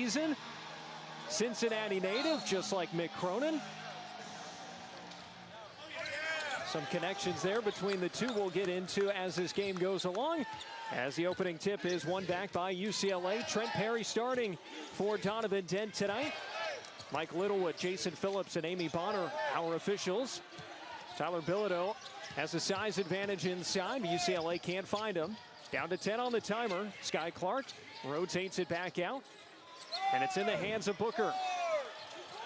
season. Cincinnati native, just like Mick Cronin. Some connections there between the two we'll get into as this game goes along. As the opening tip is won back by UCLA. Trent Perry starting for Donovan Dent tonight. Mike Littlewood, Jason Phillips, and Amy Bonner, our officials. Tyler Bilodeau has a size advantage inside. UCLA can't find him. Down to 10 on the timer. Sky Clark rotates it back out. And it's in the hands of Booker.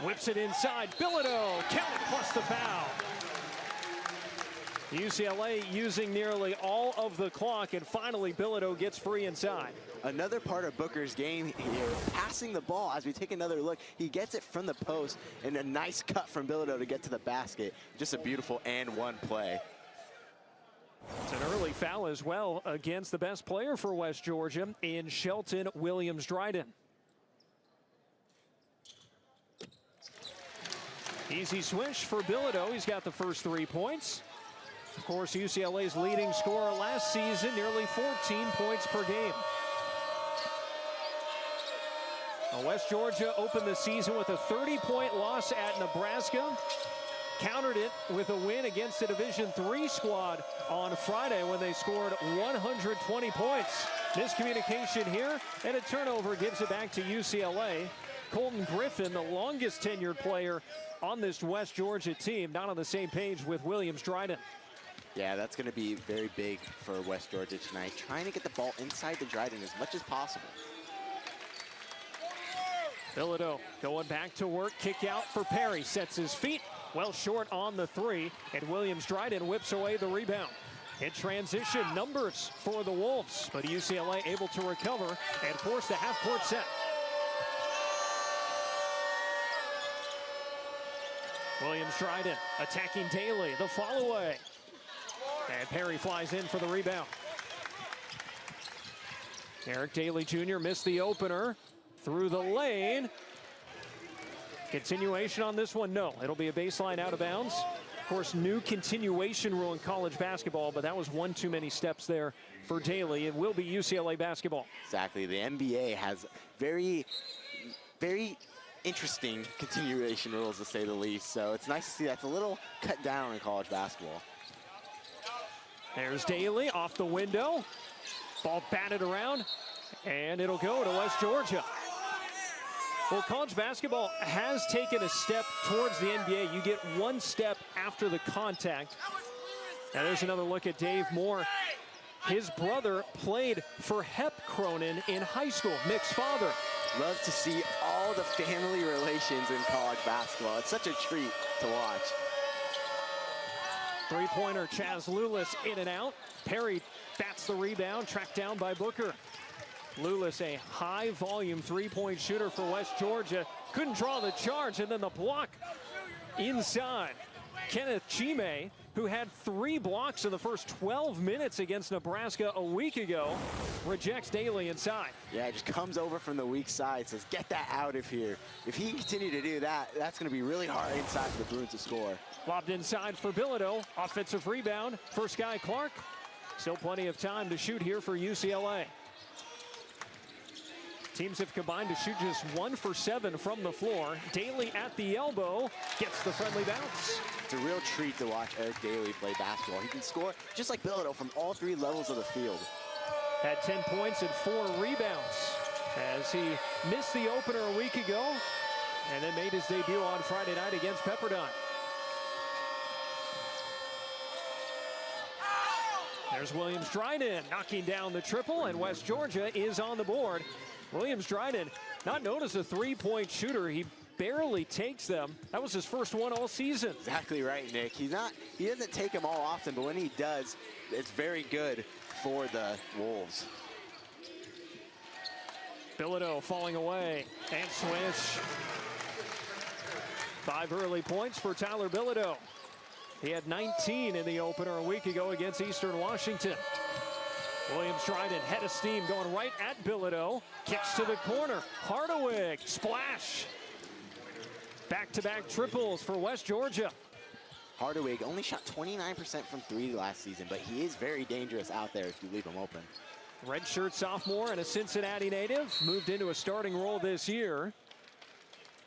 Whips it inside. Bilodeau, count plus the foul. UCLA using nearly all of the clock, and finally Bilodeau gets free inside. Another part of Booker's game here, passing the ball. As we take another look, he gets it from the post, and a nice cut from Bilodeau to get to the basket. Just a beautiful and one play. It's an early foul as well against the best player for West Georgia in Shelton Williams-Dryden. Easy swish for Bilodeau. He's got the first 3 points. Of course, UCLA's leading scorer last season, nearly 14 points per game. Now, West Georgia opened the season with a 30-point loss at Nebraska. Countered it with a win against the Division III squad on Friday when they scored 120 points. Miscommunication here, and a turnover gives it back to UCLA. Colton Griffin, the longest tenured player on this West Georgia team, not on the same page with Williams-Dryden. Yeah, that's going to be very big for West Georgia tonight, trying to get the ball inside the Dryden as much as possible. Bilodeau going back to work, kick out for Perry, sets his feet, well short on the 3, and Williams-Dryden whips away the rebound. In transition, numbers for the Wolves, but UCLA able to recover and force the half-court set. Williams-Dryden attacking Daly, the follow-away. And Perry flies in for the rebound. Eric Daly Jr. missed the opener through the lane. Continuation on this one, no. It'll be a baseline out of bounds. Of course, new continuation rule in college basketball, but that was one too many steps there for Daly. It will be UCLA basketball. Exactly. The NBA has very, very interesting continuation rules, to say the least. So it's nice to see that's a little cut down in college basketball. There's Daly off the window. Ball batted around, and it'll go to West Georgia. Well, college basketball has taken a step towards the NBA. You get one step after the contact. Now there's another look at Dave Moore. His brother played for Hep Cronin in high school, Mick's father. Love to see all the family relations in college basketball. It's such a treat to watch. Three-pointer, Chaz Lulis in and out. Perry bats the rebound, tracked down by Booker. Lulis, a high-volume three-point shooter for West Georgia. Couldn't draw the charge, and then the block inside. Kenneth Chime, who had 3 blocks in the first 12 minutes against Nebraska a week ago, rejects Daly inside. Yeah, it just comes over from the weak side, says, get that out of here. If he can continue to do that, that's going to be really hard inside for the Bruins to score. Lobbed inside for Bilodeau. Offensive rebound for Sky Clark. Still plenty of time to shoot here for UCLA. Teams have combined to shoot just 1 for 7 from the floor. Daly at the elbow gets the friendly bounce. It's a real treat to watch Eric Daly play basketball. He can score just like Bilodeau from all 3 levels of the field. Had 10 points and 4 rebounds as he missed the opener a week ago and then made his debut on Friday night against Pepperdine. There's Williams-Dryden knocking down the triple, and West Georgia is on the board. Williams-Dryden, not known as a three-point shooter. He barely takes them. That was his first one all season. Exactly right, Nick. He doesn't take them all often, but when he does, it's very good for the Wolves. Bilodeau falling away and swish. 5 early points for Tyler Bilodeau. He had 19 in the opener a week ago against Eastern Washington. Williams-Dryden, head of steam, going right at Bilodeau. Kicks to the corner. Hardawig, splash. Back-to-back triples for West Georgia. Hardawig only shot 29% from 3 last season, but he is very dangerous out there if you leave him open. Redshirt sophomore and a Cincinnati native, moved into a starting role this year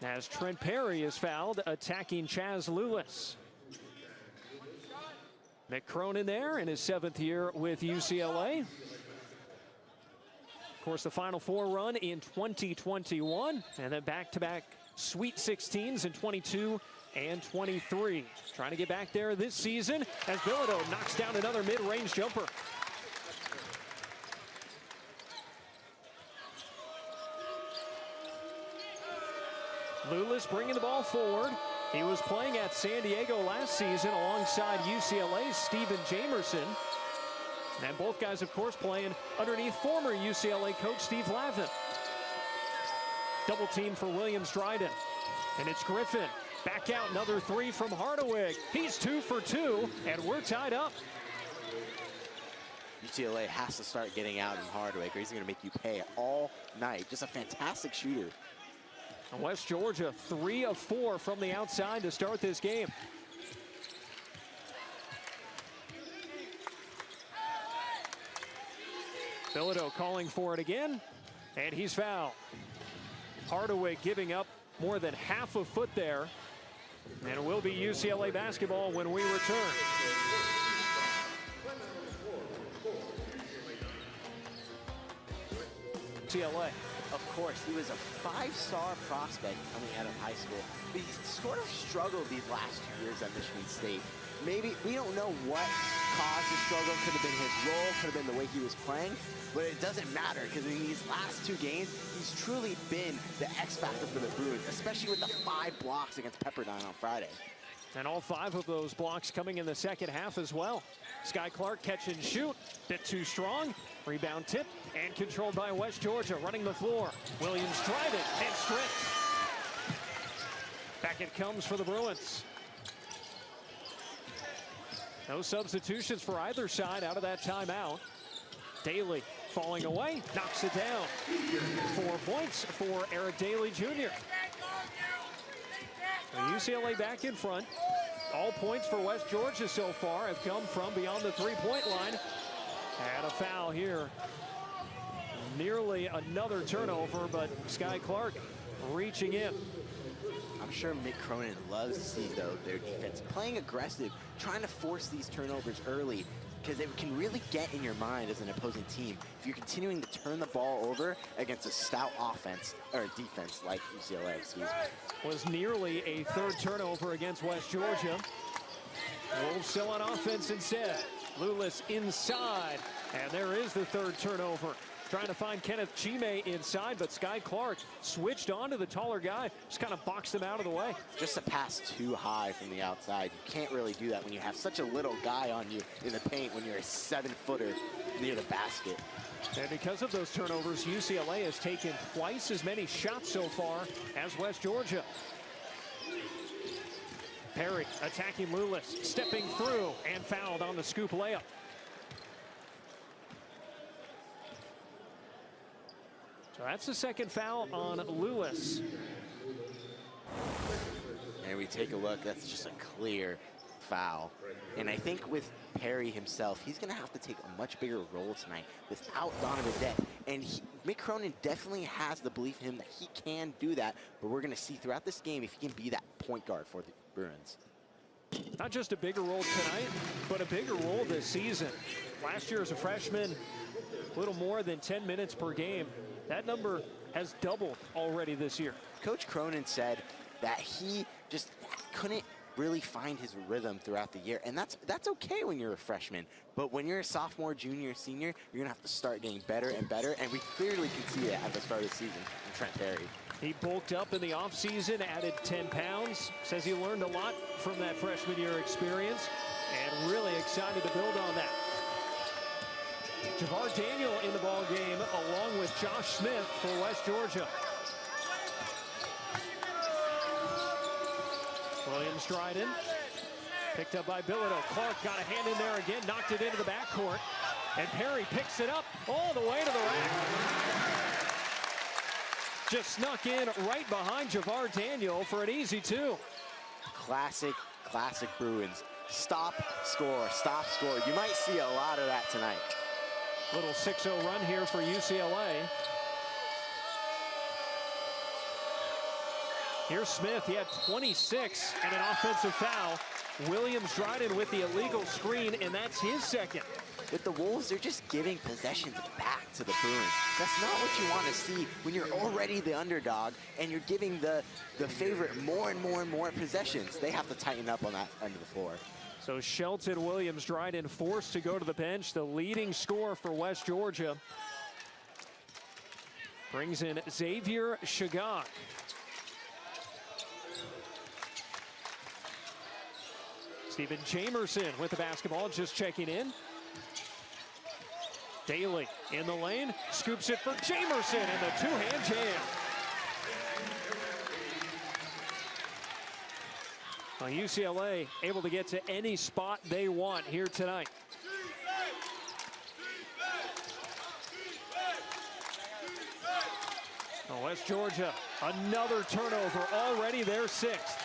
as Trent Perry is fouled, attacking Chaz Lewis. Mick Cronin there in his 7th year with UCLA. Of course, the Final Four run in 2021, and then back-to-back Sweet 16s in 22 and 23. Trying to get back there this season as Bilodeau knocks down another mid-range jumper. Lewis bringing the ball forward. He was playing at San Diego last season alongside UCLA's Stephen Jamerson. And both guys, of course, playing underneath former UCLA coach Steve Lavin. Double team for Williams Dryden. And it's Griffin. Back out, another 3 from Hardaway. He's 2 for 2, and we're tied up. UCLA has to start getting out in Hardaway, or he's going to make you pay all night. Just a fantastic shooter. West Georgia 3 of 4 from the outside to start this game. Bilodeau calling for it again, and he's fouled. Hardaway giving up more than half a foot there, and it will be UCLA basketball when we return. UCLA. Of course, he was a 5-star prospect coming out of high school, but he's sort of struggled these last 2 years at Michigan State. Maybe, we don't know what caused the struggle. Could have been his role, could have been the way he was playing, but it doesn't matter because in these last 2 games, he's truly been the X factor for the Bruins, especially with the 5 blocks against Pepperdine on Friday. And all 5 of those blocks coming in the second half as well. Sky Clark catch and shoot, bit too strong. Rebound tip and controlled by West Georgia, running the floor. Williams driving and stripped. Back it comes for the Bruins. No substitutions for either side out of that timeout. Daly falling away, knocks it down. 4 points for Eric Daly Jr. UCLA back in front. All points for West Georgia so far have come from beyond the 3-point line. And a foul here. Nearly another turnover, but Sky Clark reaching in. I'm sure Mick Cronin loves to see, though, their defense playing aggressive, trying to force these turnovers early, because it can really get in your mind as an opposing team if you're continuing to turn the ball over against a stout offense, or defense like UCLA, excuse me. Was nearly a 3rd turnover against West Georgia. Wolves still on offense instead. Lewis inside, and there is the 3rd turnover. Trying to find Kenneth Chime inside, but Sky Clark switched onto the taller guy, just kind of boxed him out of the way. Just a pass too high from the outside. You can't really do that when you have such a little guy on you in the paint when you're a 7-footer near the basket. And because of those turnovers, UCLA has taken twice as many shots so far as West Georgia. Perry attacking Lewis, stepping through and fouled on the scoop layup. So that's the 2nd foul on Lewis. And we take a look, that's just a clear foul. And I think with Perry himself, he's going to have to take a much bigger role tonight without Donovan Dent. And Mick Cronin definitely has the belief in him that he can do that, but we're going to see throughout this game if he can be that point guard for the Bruins. Not just a bigger role tonight, but a bigger role this season. Last year as a freshman, a little more than 10 minutes per game. That number has doubled already this year. Coach Cronin said that he just couldn't really find his rhythm throughout the year, and that's okay when you're a freshman. But when you're a sophomore, junior, senior, you're gonna have to start getting better and better, and we clearly can see it at the start of the season from Trent Perry. He bulked up in the offseason, added 10 pounds. Says he learned a lot from that freshman year experience, and really excited to build on that. Javar Daniel in the ball game, along with Josh Smith for West Georgia. Williams Dryden, picked up by Bilodeau. Clark got a hand in there again, knocked it into the backcourt, and Perry picks it up all the way to the rack. Just snuck in right behind Javar Daniel for an easy 2. Classic Bruins. Stop, score, stop, score. You might see a lot of that tonight. Little 6-0 run here for UCLA. Here's Smith. He had 26 and an offensive foul. Williams Dryden with the illegal screen, and that's his second. With the Wolves, they're just giving possessions back to the Bruins. That's not what you want to see when you're already the underdog and you're giving the favorite more and more and more possessions. They have to tighten up on that end of the floor. So Shelton Williams Dryden forced to go to the bench, the leading scorer for West Georgia. Brings in Xavier Shagag. Stephen Jamerson with the basketball, just checking in. Daly in the lane, scoops it for Jamerson, and the two-hand jam. Well, UCLA able to get to any spot they want here tonight. Oh, West Georgia, another turnover, already their sixth.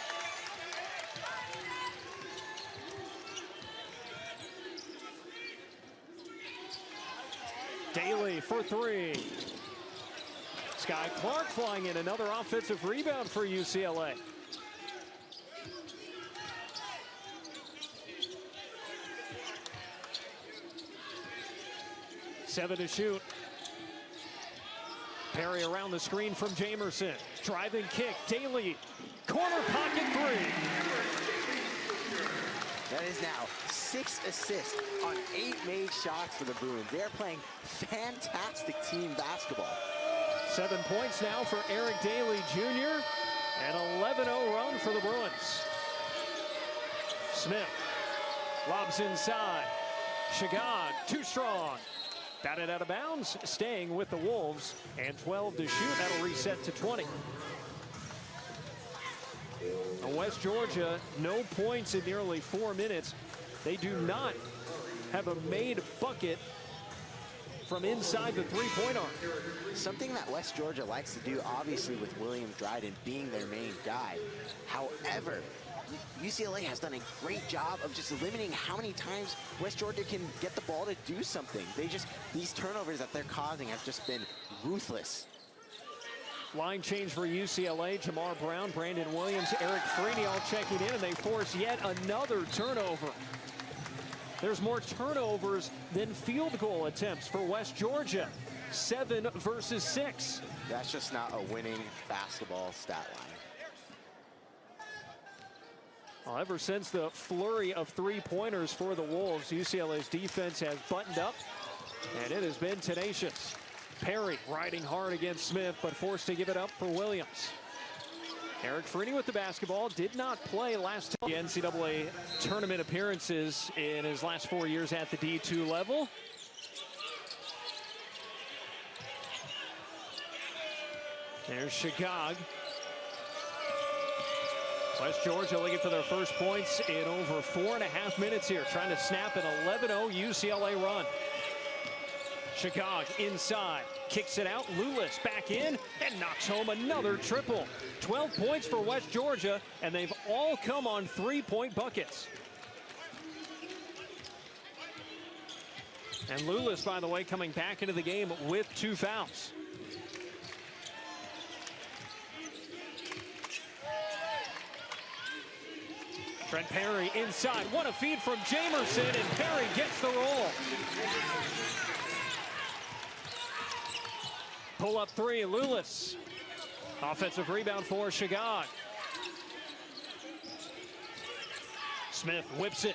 Daly for three. Sky Clark flying in, another offensive rebound for UCLA. Seven to shoot. Perry around the screen from Jamerson. Driving kick, Daly. Corner pocket three. That is now 6 assists on 8 made shots for the Bruins. They're playing fantastic team basketball. 7 points now for Eric Daly Jr. An 11-0 run for the Bruins. Smith lobs inside. Shagag, too strong. Batted out of bounds, staying with the Wolves. And 12 to shoot, that'll reset to 20. West Georgia, no points in nearly 4 minutes. They do not have a made bucket from inside the three-point arc. Something that West Georgia likes to do, obviously, with William Dryden being their main guy. However, UCLA has done a great job of just limiting how many times West Georgia can get the ball to do something. These turnovers that they're causing have just been ruthless. Line change for UCLA. Jamar Brown, Brandon Williams, Eric Freeney all checking in, and they force yet another turnover. There's more turnovers than field goal attempts for West Georgia. 7 versus 6. That's just not a winning basketball stat line. Well, ever since the flurry of three-pointers for the Wolves, UCLA's defense has buttoned up, and it has been tenacious. Perry riding hard against Smith, but forced to give it up for Williams. Eric Freeney with the basketball, did not play last time. The NCAA tournament appearances in his last 4 years at the D2 level. There's Shagag. West Georgia looking for their first points in over 4.5 minutes here, trying to snap an 11-0 UCLA run. Shagag inside, kicks it out, Lulis back in, and knocks home another triple. 12 points for West Georgia, and they've all come on three-point buckets. And Lulis, by the way, coming back into the game with 2 fouls. Trent Perry inside, what a feed from Jamerson, and Perry gets the roll. Pull up three, Lulis. Offensive rebound for Shagag. Smith whips it.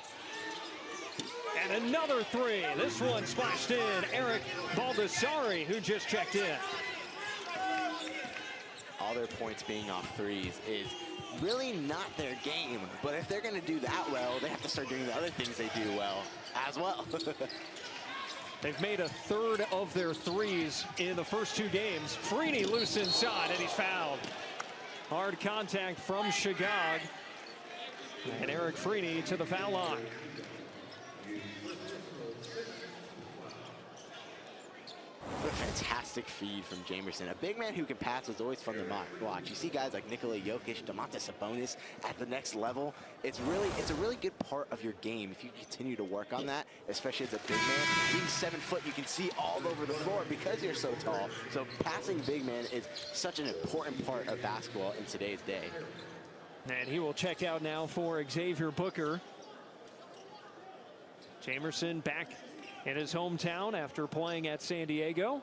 And another three. This one splashed in. Eric Baldessari, who just checked in. All their points being off threes is really not their game. But if they're going to do that well, they have to start doing the other things they do well as well. They've made a third of their threes in the first 2 games. Freeney loose inside, and he's fouled. Hard contact from Shagag. And Eric Freeney to the foul line. The fantastic feed from Jamerson. A big man who can pass is always fun to watch. You see guys like Nikola Jokic, Domantas Sabonis at the next level. It's a really good part of your game if you continue to work on that, especially as a big man. Being 7 foot, you can see all over the floor because you're so tall. So passing big man is such an important part of basketball in today's day. And he will check out now for Xavier Booker. Jamerson back in his hometown after playing at San Diego.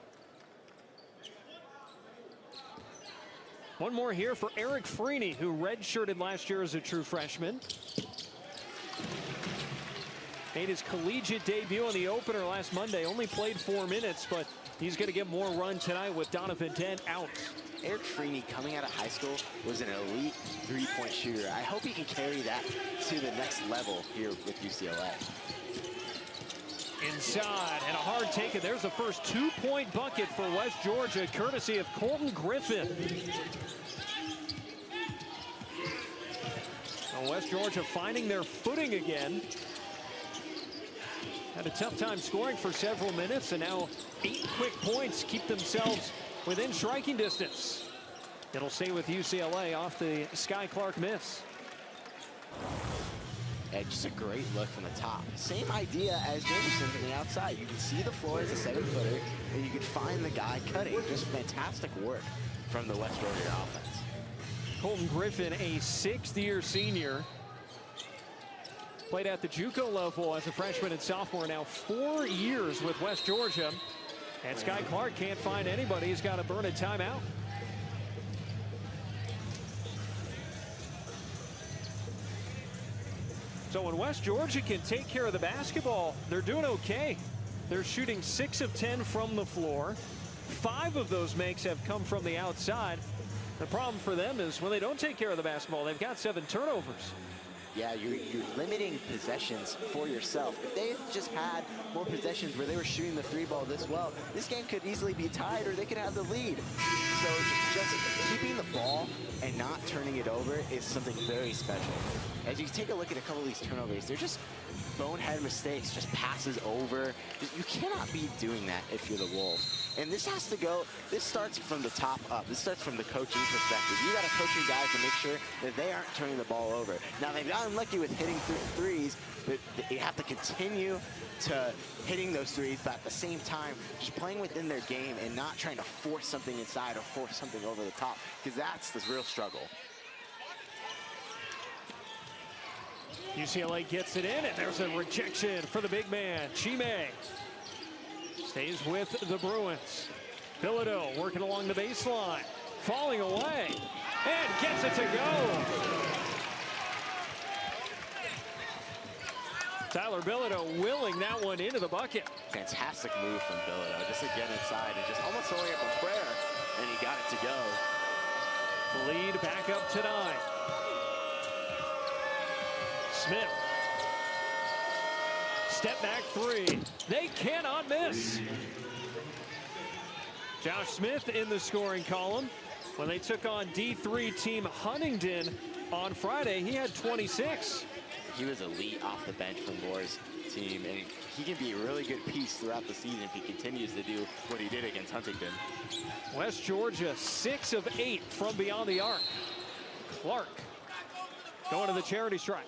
One more here for Eric Freeney, who redshirted last year as a true freshman. Made his collegiate debut in the opener last Monday. Only played 4 minutes, but he's going to get more run tonight with Donovan Dent out. Eric Freeney, coming out of high school, was an elite three-point shooter. I hope he can carry that to the next level here with UCLA. Inside, and a hard take, and there's the first 2-point bucket for West Georgia, courtesy of Colton Griffin. Now West Georgia finding their footing again. Had a tough time scoring for several minutes, and now 8 quick points keep themselves within striking distance. It'll stay with UCLA off the Sky Clark miss. And just a great look from the top. Same idea as Jamerson from the outside. You can see the floor as a 7-footer, and you can find the guy cutting. Just fantastic work from the West Georgia offense. Colton Griffin, a 6th-year senior. Played at the JUCO level as a freshman and sophomore. Now 4 years with West Georgia. And Sky Clark can't find anybody. He's got to burn a timeout. So when West Georgia can take care of the basketball, they're doing okay. They're shooting 6 of 10 from the floor. 5 of those makes have come from the outside. The problem for them is when they don't take care of the basketball, they've got 7 turnovers. Yeah, you're limiting possessions for yourself. If they just had more possessions where they were shooting the 3-ball this well, this game could easily be tied or they could have the lead. So just keeping the ball and not turning it over is something very special. As you take a look at a couple of these turnovers, they're just bonehead mistakes, just passes over. You cannot be doing that if you're the Wolves. And this has to go, this starts from the top up. This starts from the coaching perspective. You got to coach your guys to make sure that they aren't turning the ball over. Now, they've gotten lucky with hitting threes, but you have to continue to hitting those threes, but at the same time, just playing within their game and not trying to force something inside or force something over the top, because that's the real struggle. UCLA gets it in, and there's a rejection for the big man. Chime stays with the Bruins. Bilodeau working along the baseline, falling away, and gets it to go. Tyler Bilodeau willing that one into the bucket. Fantastic move from Bilodeau, just to get inside and just almost throwing up a prayer, and he got it to go. Lead back up to 9. Smith. Step back 3. They cannot miss. Josh Smith in the scoring column. When they took on D3 team Huntington on Friday, he had 26. He was elite off the bench from Moore's team, and he can be a really good piece throughout the season if he continues to do what he did against Huntington. West Georgia 6 of 8 from beyond the arc. Clark going to the charity stripe.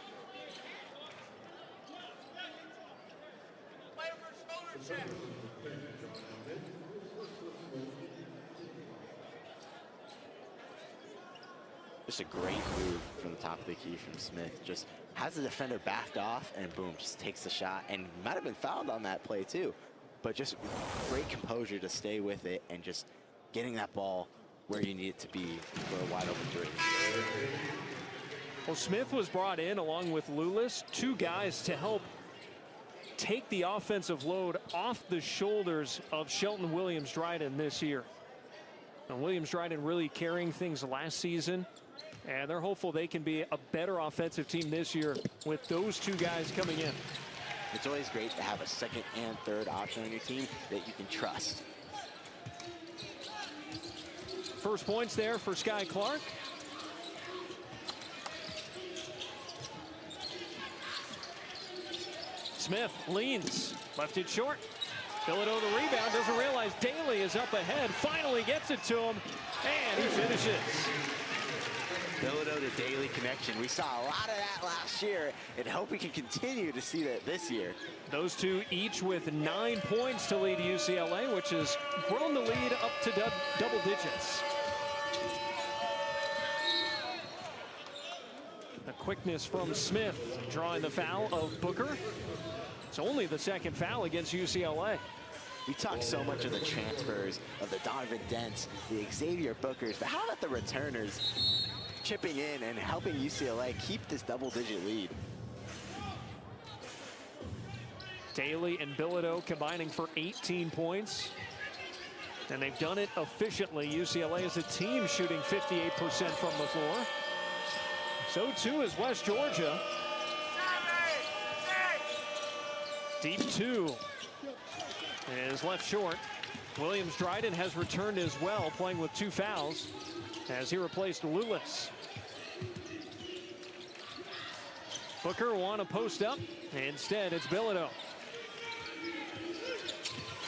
Just a great move from the top of the key from Smith. Just has the defender backed off and boom, just takes the shot, and might have been fouled on that play too. But just great composure to stay with it and just getting that ball where you need it to be for a wide open 3. Well, Smith was brought in along with Lulis, 2 guys to help take the offensive load off the shoulders of Shelton Williams-Dryden this year. And Williams-Dryden really carrying things last season, and they're hopeful they can be a better offensive team this year with those 2 guys coming in. It's always great to have a second and third option on your team that you can trust. First points there for Sky Clark. Smith leans, left it short. Bilodeau the rebound, doesn't realize Daly is up ahead, finally gets it to him, and he finishes. Bilodeau to Daly connection. We saw a lot of that last year and hope we can continue to see that this year. Those two each with 9 points to lead UCLA, which has grown the lead up to double digits. The quickness from Smith, drawing the foul of Booker. It's only the second foul against UCLA. We talk so much of the transfers, of the Donovan Dents, the Xavier Bookers, but how about the returners chipping in and helping UCLA keep this double-digit lead? Daly and Bilodeau combining for 18 points. And they've done it efficiently. UCLA as a team shooting 58% from the floor. So too is West Georgia. Deep two is left short. Williams-Dryden has returned as well, playing with 2 fouls as he replaced Lewis. Booker want to post up. Instead, it's Bilodeau.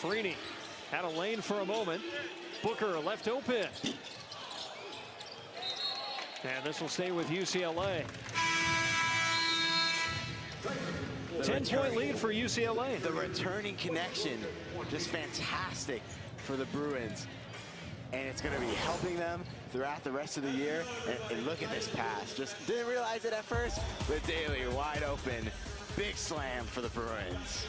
Freeney had a lane for a moment. Booker left open. And this will stay with UCLA. 10-point lead for UCLA. The returning connection, just fantastic for the Bruins. And it's going to be helping them throughout the rest of the year. And look at this pass. Just didn't realize it at first, but Daly wide open. Big slam for the Bruins.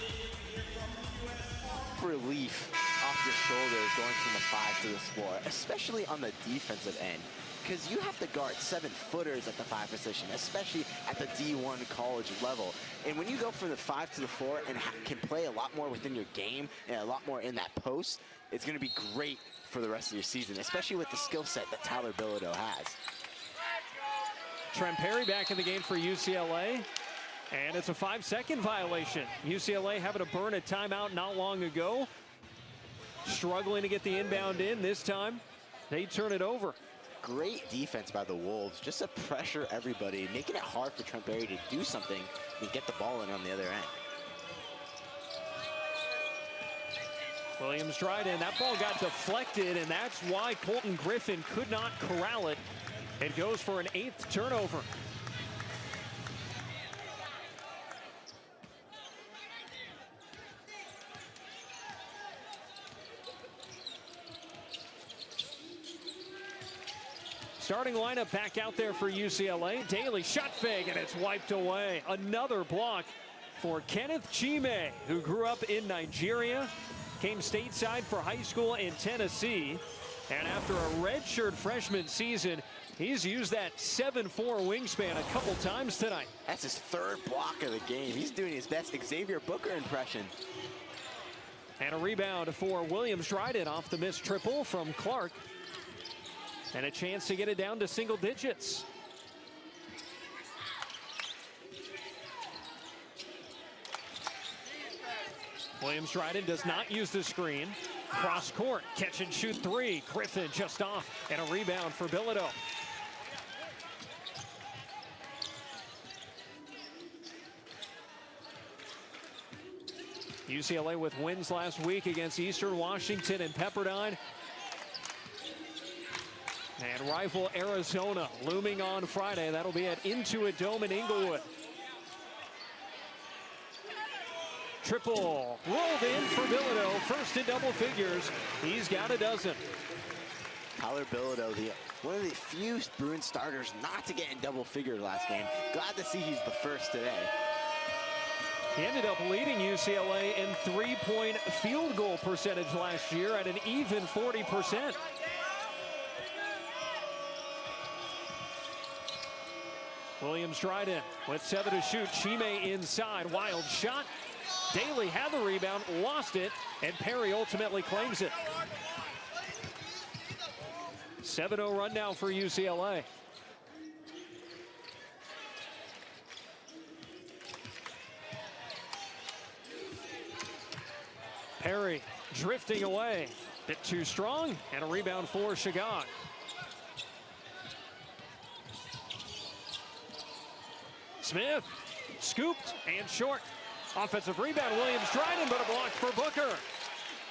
Relief off your shoulders going from the 5 to the floor, especially on the defensive end. Because you have to guard 7-footers at the 5 position, especially at the D1 college level. And when you go from the 5 to the 4 and can play a lot more within your game and a lot more in that post, it's going to be great for the rest of your season, especially with the skill set that Tyler Bilodeau has. Trent Perry back in the game for UCLA. And it's a 5-second violation. UCLA having to burn a timeout not long ago. Struggling to get the inbound in this time. They turn it over. Great defense by the Wolves, just to pressure everybody, making it hard for Trent Perry to do something and get the ball in on the other end. Williams-Dryden, that ball got deflected, and that's why Colton Griffin could not corral it. It goes for an 8th turnover. Starting lineup back out there for UCLA. Daly shot fake, and it's wiped away. Another block for Kenneth Chime, who grew up in Nigeria, came stateside for high school in Tennessee, and after a redshirt freshman season, he's used that 7'4" wingspan a couple times tonight. That's his 3rd block of the game. He's doing his best Xavier Booker impression. And a rebound for Williams-Dryden off the missed triple from Clark. And a chance to get it down to single digits. Williams-Dryden does not use the screen. Cross court, catch and shoot 3. Griffin just off, and a rebound for Bilodeau. UCLA with wins last week against Eastern Washington and Pepperdine. And rival Arizona looming on Friday. That'll be at Intuit Dome in Inglewood. Triple rolled in for Bilodeau. First in double figures. He's got a dozen. Tyler Bilodeau, one of the few Bruins starters not to get in double figures last game. Glad to see he's the first today. He ended up leading UCLA in 3-point field goal percentage last year at an even 40%. Williams-Dryden with 7 to shoot. Chime inside, wild shot. Daly had the rebound, lost it, and Perry ultimately claims it. 7-0 run now for UCLA. Perry drifting away, bit too strong, and a rebound for Chagall. Smith scooped and short. Offensive rebound, Williams-Dryden, but a block for Booker.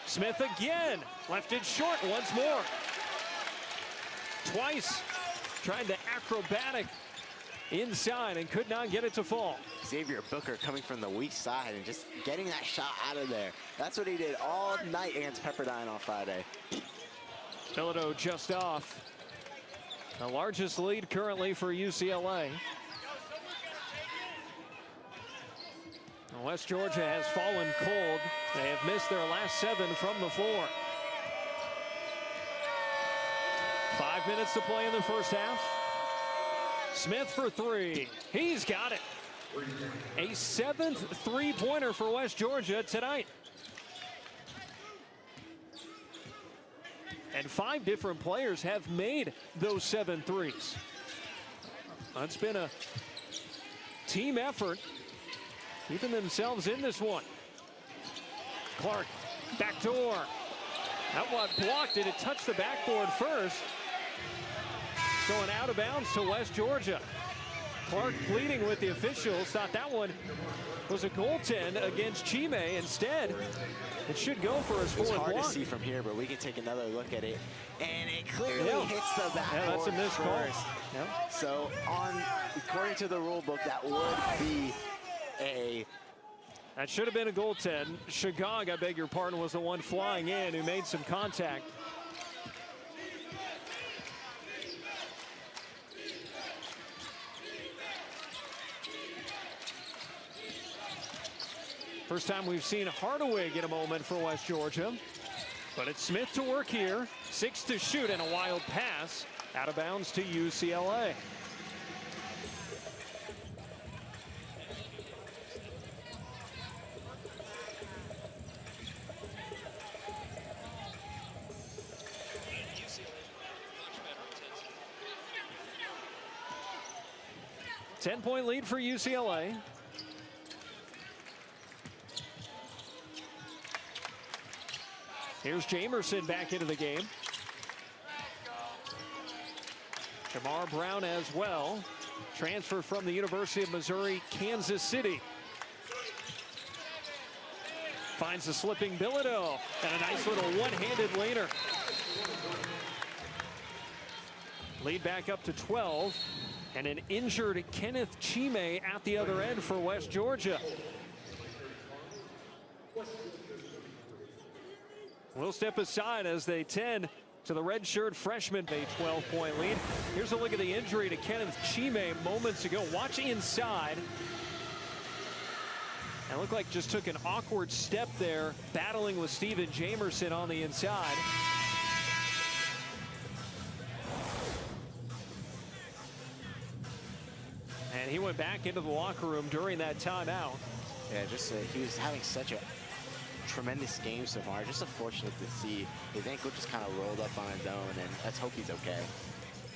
Smith again, left it short once more. Twice tried the acrobatic inside and could not get it to fall. Xavier Booker coming from the weak side and just getting that shot out of there. That's what he did all night against Pepperdine on Friday. Bilodeau just off. The largest lead currently for UCLA. West Georgia has fallen cold. They have missed their last 7 from the floor. 5 minutes to play in the first half. Smith for 3. He's got it. A 7th three-pointer for West Georgia tonight. And 5 different players have made those 7 threes. It's been a team effort, keeping themselves in this one. Clark, backdoor. That one blocked it. It touched the backboard first. Going out of bounds to West Georgia. Clark pleading with the officials. Thought that one was a goaltend against Chime. Instead, it should go for his fourth block. It's hard to see from here, but we can take another look at it. And it clearly hits the backboard. Yeah, that's a missed call. Yeah. So, according to the rule book, that would be a... That should have been a goaltend. Shagog, I beg your pardon, was the one flying in who made some contact. First time we've seen Hardaway get a moment for West Georgia. But it's Smith to work here. 6 to shoot and a wild pass out of bounds to UCLA. Ten-point lead for UCLA. Here's Jamerson back into the game. Jamar Brown as well. Transfer from the University of Missouri, Kansas City. Finds the slipping Bilodeau and a nice little one-handed laner. Lead back up to 12. And an injured Kenneth Chime at the other end for West Georgia. We'll step aside as they tend to the redshirt freshman. A 12-point lead. Here's a look at the injury to Kenneth Chime moments ago. Watch inside. And looked like just took an awkward step there, battling with Steven Jamerson on the inside. And he went back into the locker room during that timeout. Yeah, just he was having such a tremendous game so far. Just unfortunate to see his ankle just kind of rolled up on his own, and let's hope he's okay.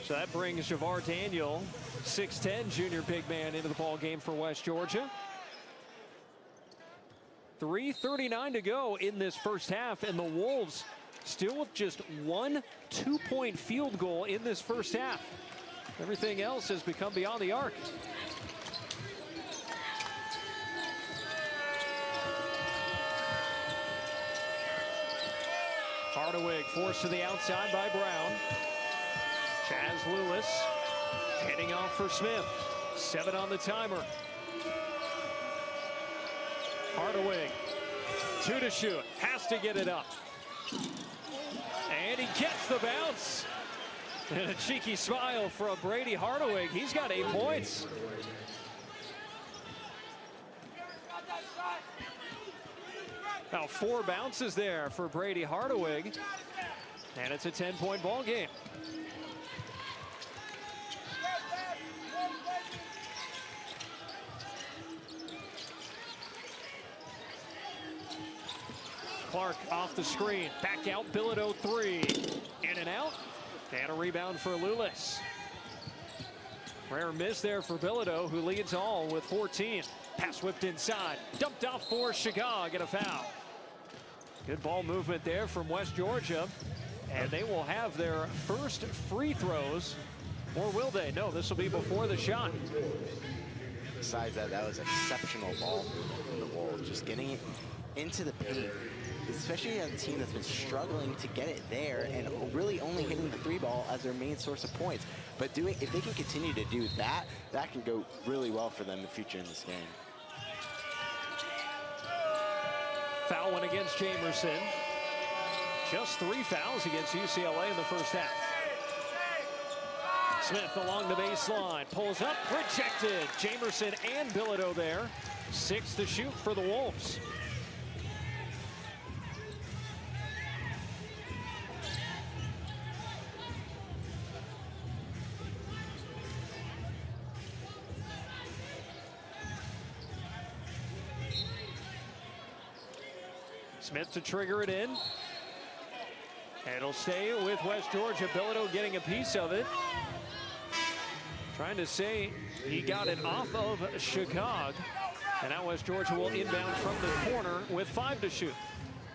So that brings Javar Daniel, 6'10", junior big man, into the ball game for West Georgia. 3:39 to go in this first half, and the Wolves still with just 1 two-point field goal in this first half. Everything else has become beyond the arc. Hardaway forced to the outside by Brown. Chaz Lewis heading off for Smith. 7 on the timer. Hardaway, 2 to shoot. Has to get it up. And he gets the bounce. And a cheeky smile from Brady Hardaway. He's got 8 points. Now 4 bounces there for Brady Hardaway. And it's a 10-point ball game. Clark off the screen. Back out, Bilodeau 3. In and out. And a rebound for Lulis. Rare miss there for Bilodeau, who leads all with 14. Pass whipped inside. Dumped off for Shagog and a foul. Good ball movement there from West Georgia. And they will have their first free throws. Or will they? No, this will be before the shot. Besides that, that was exceptional ball from the Wolves. Just getting it into the paint especially on a team that's been struggling to get it there and really only hitting the 3-ball as their main source of points. But if they can continue to do that, that can go really well for them in the future in this game. Foul one against Jamerson. Just 3 fouls against UCLA in the first half. Smith along the baseline, pulls up, rejected. Jamerson and Bilodeau there. 6 to shoot for the Wolves. Smith to trigger it in. It'll stay with West Georgia. Bilodeau getting a piece of it. Trying to say he got it off of Chicago. And now West Georgia will inbound from the corner with 5 to shoot.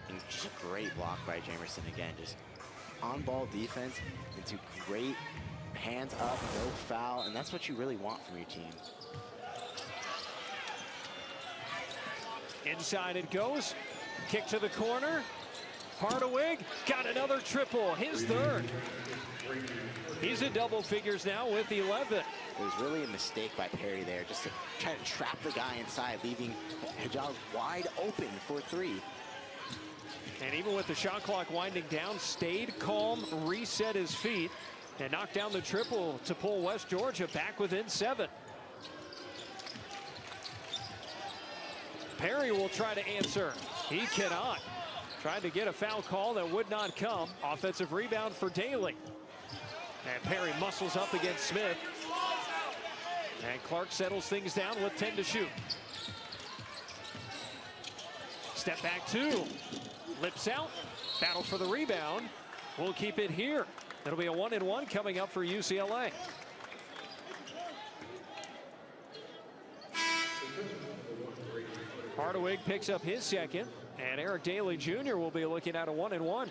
And just a great block by Jamerson again. Just on-ball defense into great hands up, no foul. And that's what you really want from your team. Inside it goes. Kick to the corner. Hardawig got another triple, his third. He's in double figures now with 11. It was really a mistake by Perry there, just to try to trap the guy inside, leaving Hijaz wide open for 3. And even with the shot clock winding down, stayed calm, reset his feet, and knocked down the triple to pull West Georgia back within 7. Perry will try to answer. He cannot. Tried to get a foul call that would not come. Offensive rebound for Daly. And Perry muscles up against Smith. And Clark settles things down with 10 to shoot. Step back 2. Lips out. Battle for the rebound. We'll keep it here. It'll be a 1-and-1 coming up for UCLA. Hardawig picks up his second. And Eric Daly Jr. will be looking at a 1-and-1.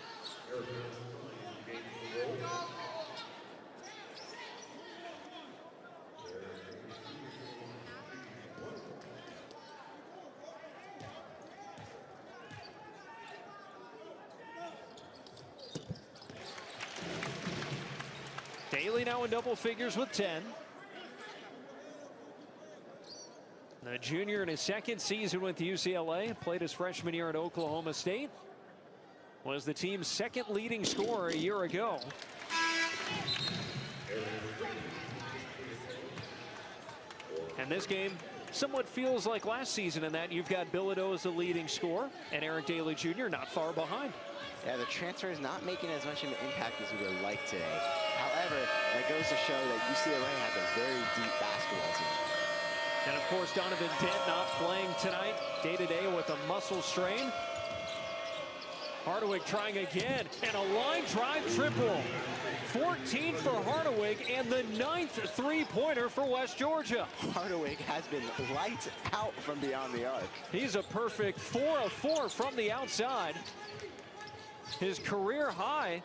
Daly now in double figures with 10. The junior in his second season with UCLA, played his freshman year at Oklahoma State. Was the team's second leading scorer a year ago. And this game somewhat feels like last season in that you've got Bilodeau as the leading scorer and Eric Daly Jr. not far behind. Yeah, the transfer is not making as much of an impact as we would like today. However, that goes to show that UCLA has a very deep basketball team. And of course, Donovan Dent not playing tonight, day-to-day with a muscle strain. Hardawig trying again, and a line drive triple. 14 for Hardawig, and the 9th three-pointer for West Georgia. Hardawig has been lights out from beyond the arc. He's a perfect 4 of 4 from the outside. His career high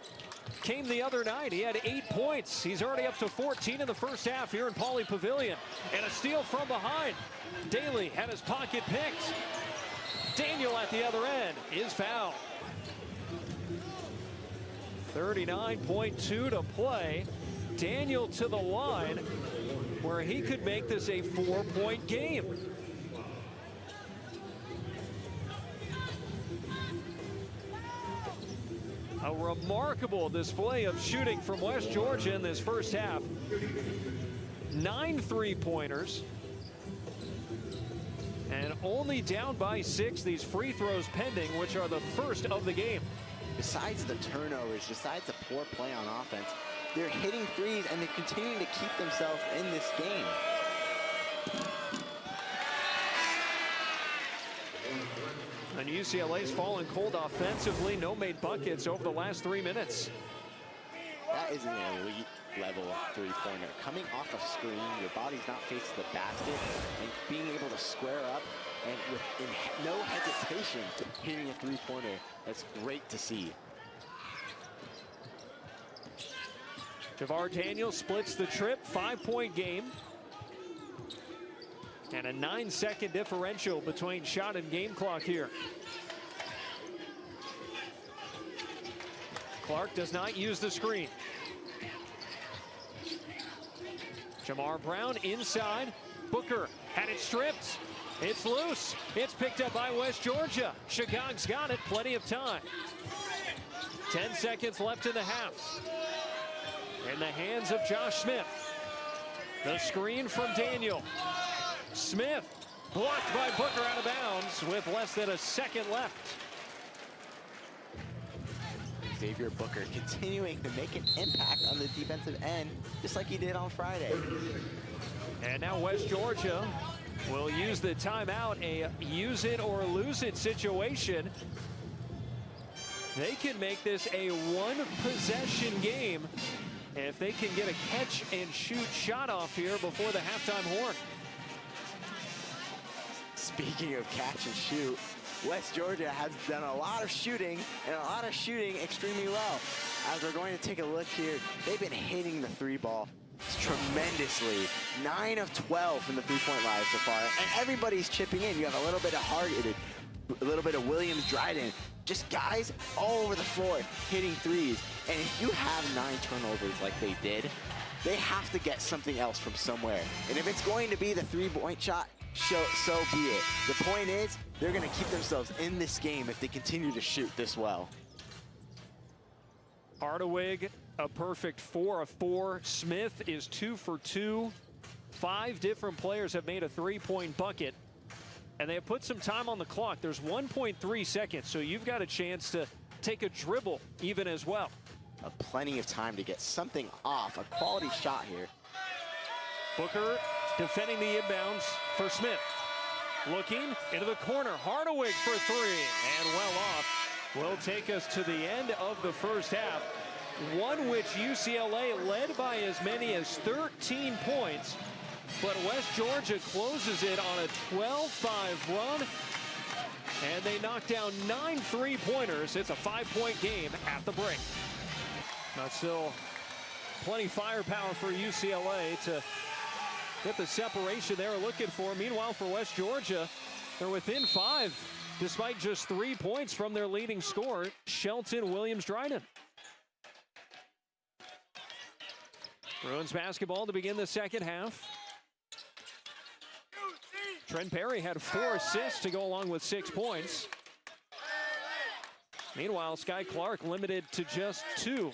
came the other night. He had 8 points. He's already up to 14 in the first half here in Pauley Pavilion. And a steal from behind. Daly had his pocket picked. Daniel at the other end is fouled. 39.2 to play. Daniel to the line where he could make this a 4-point game. A remarkable display of shooting from West Georgia in this first half. 9 three-pointers. And only down by 6. These free throws pending, which are the first of the game. Besides the turnovers, besides the poor play on offense, they're hitting threes and they're continuing to keep themselves in this game. And UCLA's fallen cold offensively. No made buckets over the last 3 minutes. That is an elite level three-pointer. Coming off a screen, your body's not facing the basket, and being able to square up and with no hesitation hitting a three-pointer. That's great to see. Javar Daniel splits the trip. 5-point game. And a 9-second differential between shot and game clock here. Clark does not use the screen. Jamar Brown inside. Booker had it stripped. It's loose. It's picked up by West Georgia. Chicago's got it. Plenty of time. 10 seconds left in the half. In the hands of Josh Smith. The screen from Daniel. Smith blocked by Booker out of bounds with less than a second left. Xavier Booker continuing to make an impact on the defensive end, just like he did on Friday. And now West Georgia will use the timeout, a use it or lose it situation. They can make this a one-possession game if they can get a catch and shoot shot off here before the halftime horn. Speaking of catch and shoot, West Georgia has done a lot of shooting and a lot of shooting extremely well. As we're going to take a look here, they've been hitting the three ball tremendously. 9 of 12 from the three-point line so far, and everybody's chipping in. You have a little bit of Hart-Hitted, a little bit of Williams Dryden, just guys all over the floor hitting threes. And if you have 9 turnovers like they did, they have to get something else from somewhere. And if it's going to be the three-point shot, so be it. The point is, they're going to keep themselves in this game if they continue to shoot this well. Hardawig, a perfect 4 of 4. Smith is 2 for 2. 5 different players have made a three-point bucket, and they have put some time on the clock. There's 1.3 seconds, so you've got a chance to take a dribble even as well. Plenty of time to get something off, a quality shot here. Booker defending the inbounds for Smith. Looking into the corner, Hardawig for 3, and well off. Will take us to the end of the first half, one which UCLA led by as many as 13 points, but West Georgia closes it on a 12-5 run, and they knock down 9 three-pointers. It's a 5-point game at the break. Now still plenty firepower for UCLA to get the separation they were looking for. Meanwhile, for West Georgia, they're within 5. Despite just 3 points from their leading scorer, Shelton Williams-Dryden. Bruins basketball to begin the second half. Trent Perry had 4 assists to go along with 6 points. Meanwhile, Sky Clark limited to just 2.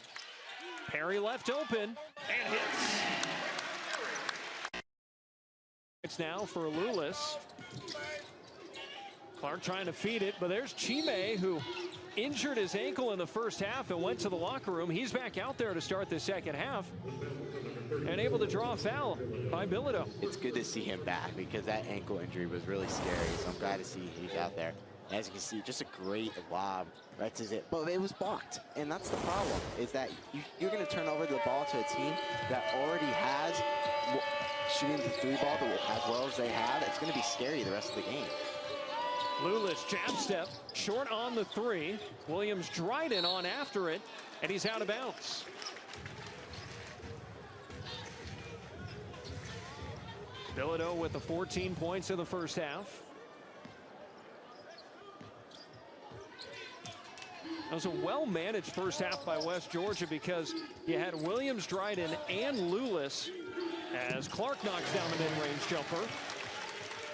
Perry left open and hits. It's now for Lulis. Clark trying to feed it, but there's Chime, who injured his ankle in the first half and went to the locker room. He's back out there to start the second half and able to draw a foul by Bilodeau. It's good to see him back because that ankle injury was really scary, so I'm glad to see he's out there. As you can see, just a great lob right to it, but it was blocked, and that's the problem, is that you're going to turn over the ball to a team that already has shooting the three ball as well as they have. It's going to be scary the rest of the game. Lulis jab step, short on the 3. Williams-Dryden on after it, and he's out of bounds. Bilodeau with the 14 points in the first half. It was a well-managed first half by West Georgia because you had Williams-Dryden and Lulis as Clark knocks down the mid-range jumper.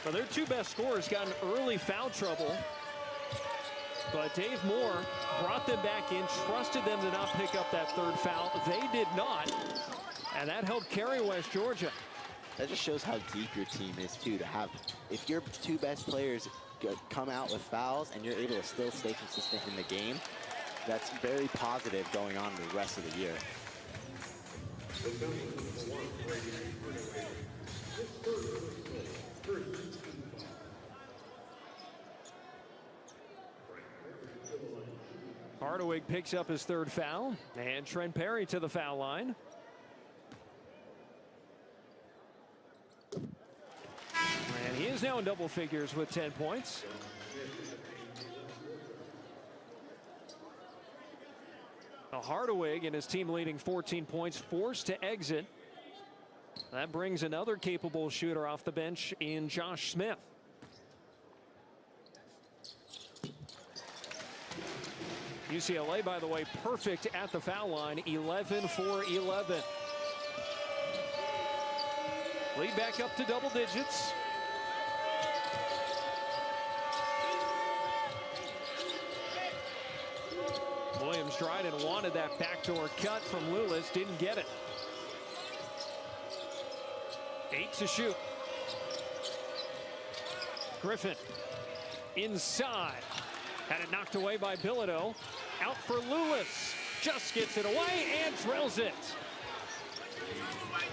But their 2 best scorers got in early foul trouble. But Dave Moore brought them back in, trusted them to not pick up that 3rd foul. They did not, and that helped carry West Georgia. That just shows how deep your team is, too, to have, if your 2 best players come out with fouls and you're able to still stay consistent in the game, that's very positive going on the rest of the year. Hardawig picks up his 3rd foul, and Trent Perry to the foul line. And he is now in double figures with 10 points. Now Hardawig and his team leading 14 points, forced to exit. That brings another capable shooter off the bench in Josh Smith. UCLA, by the way, perfect at the foul line, 11 for 11. Lead back up to double digits. Williams Dryden wanted that backdoor cut from Lewis, didn't get it. 8 to shoot. Griffin inside. Had it knocked away by Bilodeau. Out for Lewis. Just gets it away and drills it.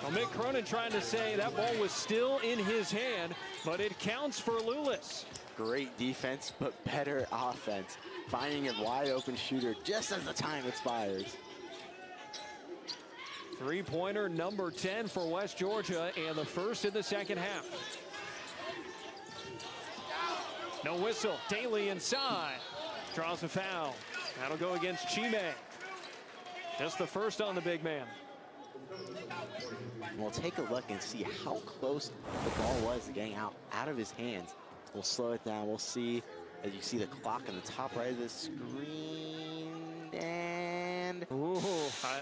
Well, Mick Cronin trying to say that ball was still in his hand, but it counts for Lewis. Great defense, but better offense. Finding a wide open shooter just as the time expires. Three-pointer number 10 for West Georgia, and the first in the second half. No whistle. Daly inside. Draws a foul. That'll go against Chime. Just the first on the big man. We'll take a look and see how close the ball was to getting out of his hands. We'll slow it down. We'll see, as you see the clock on the top right of the screen. And ooh,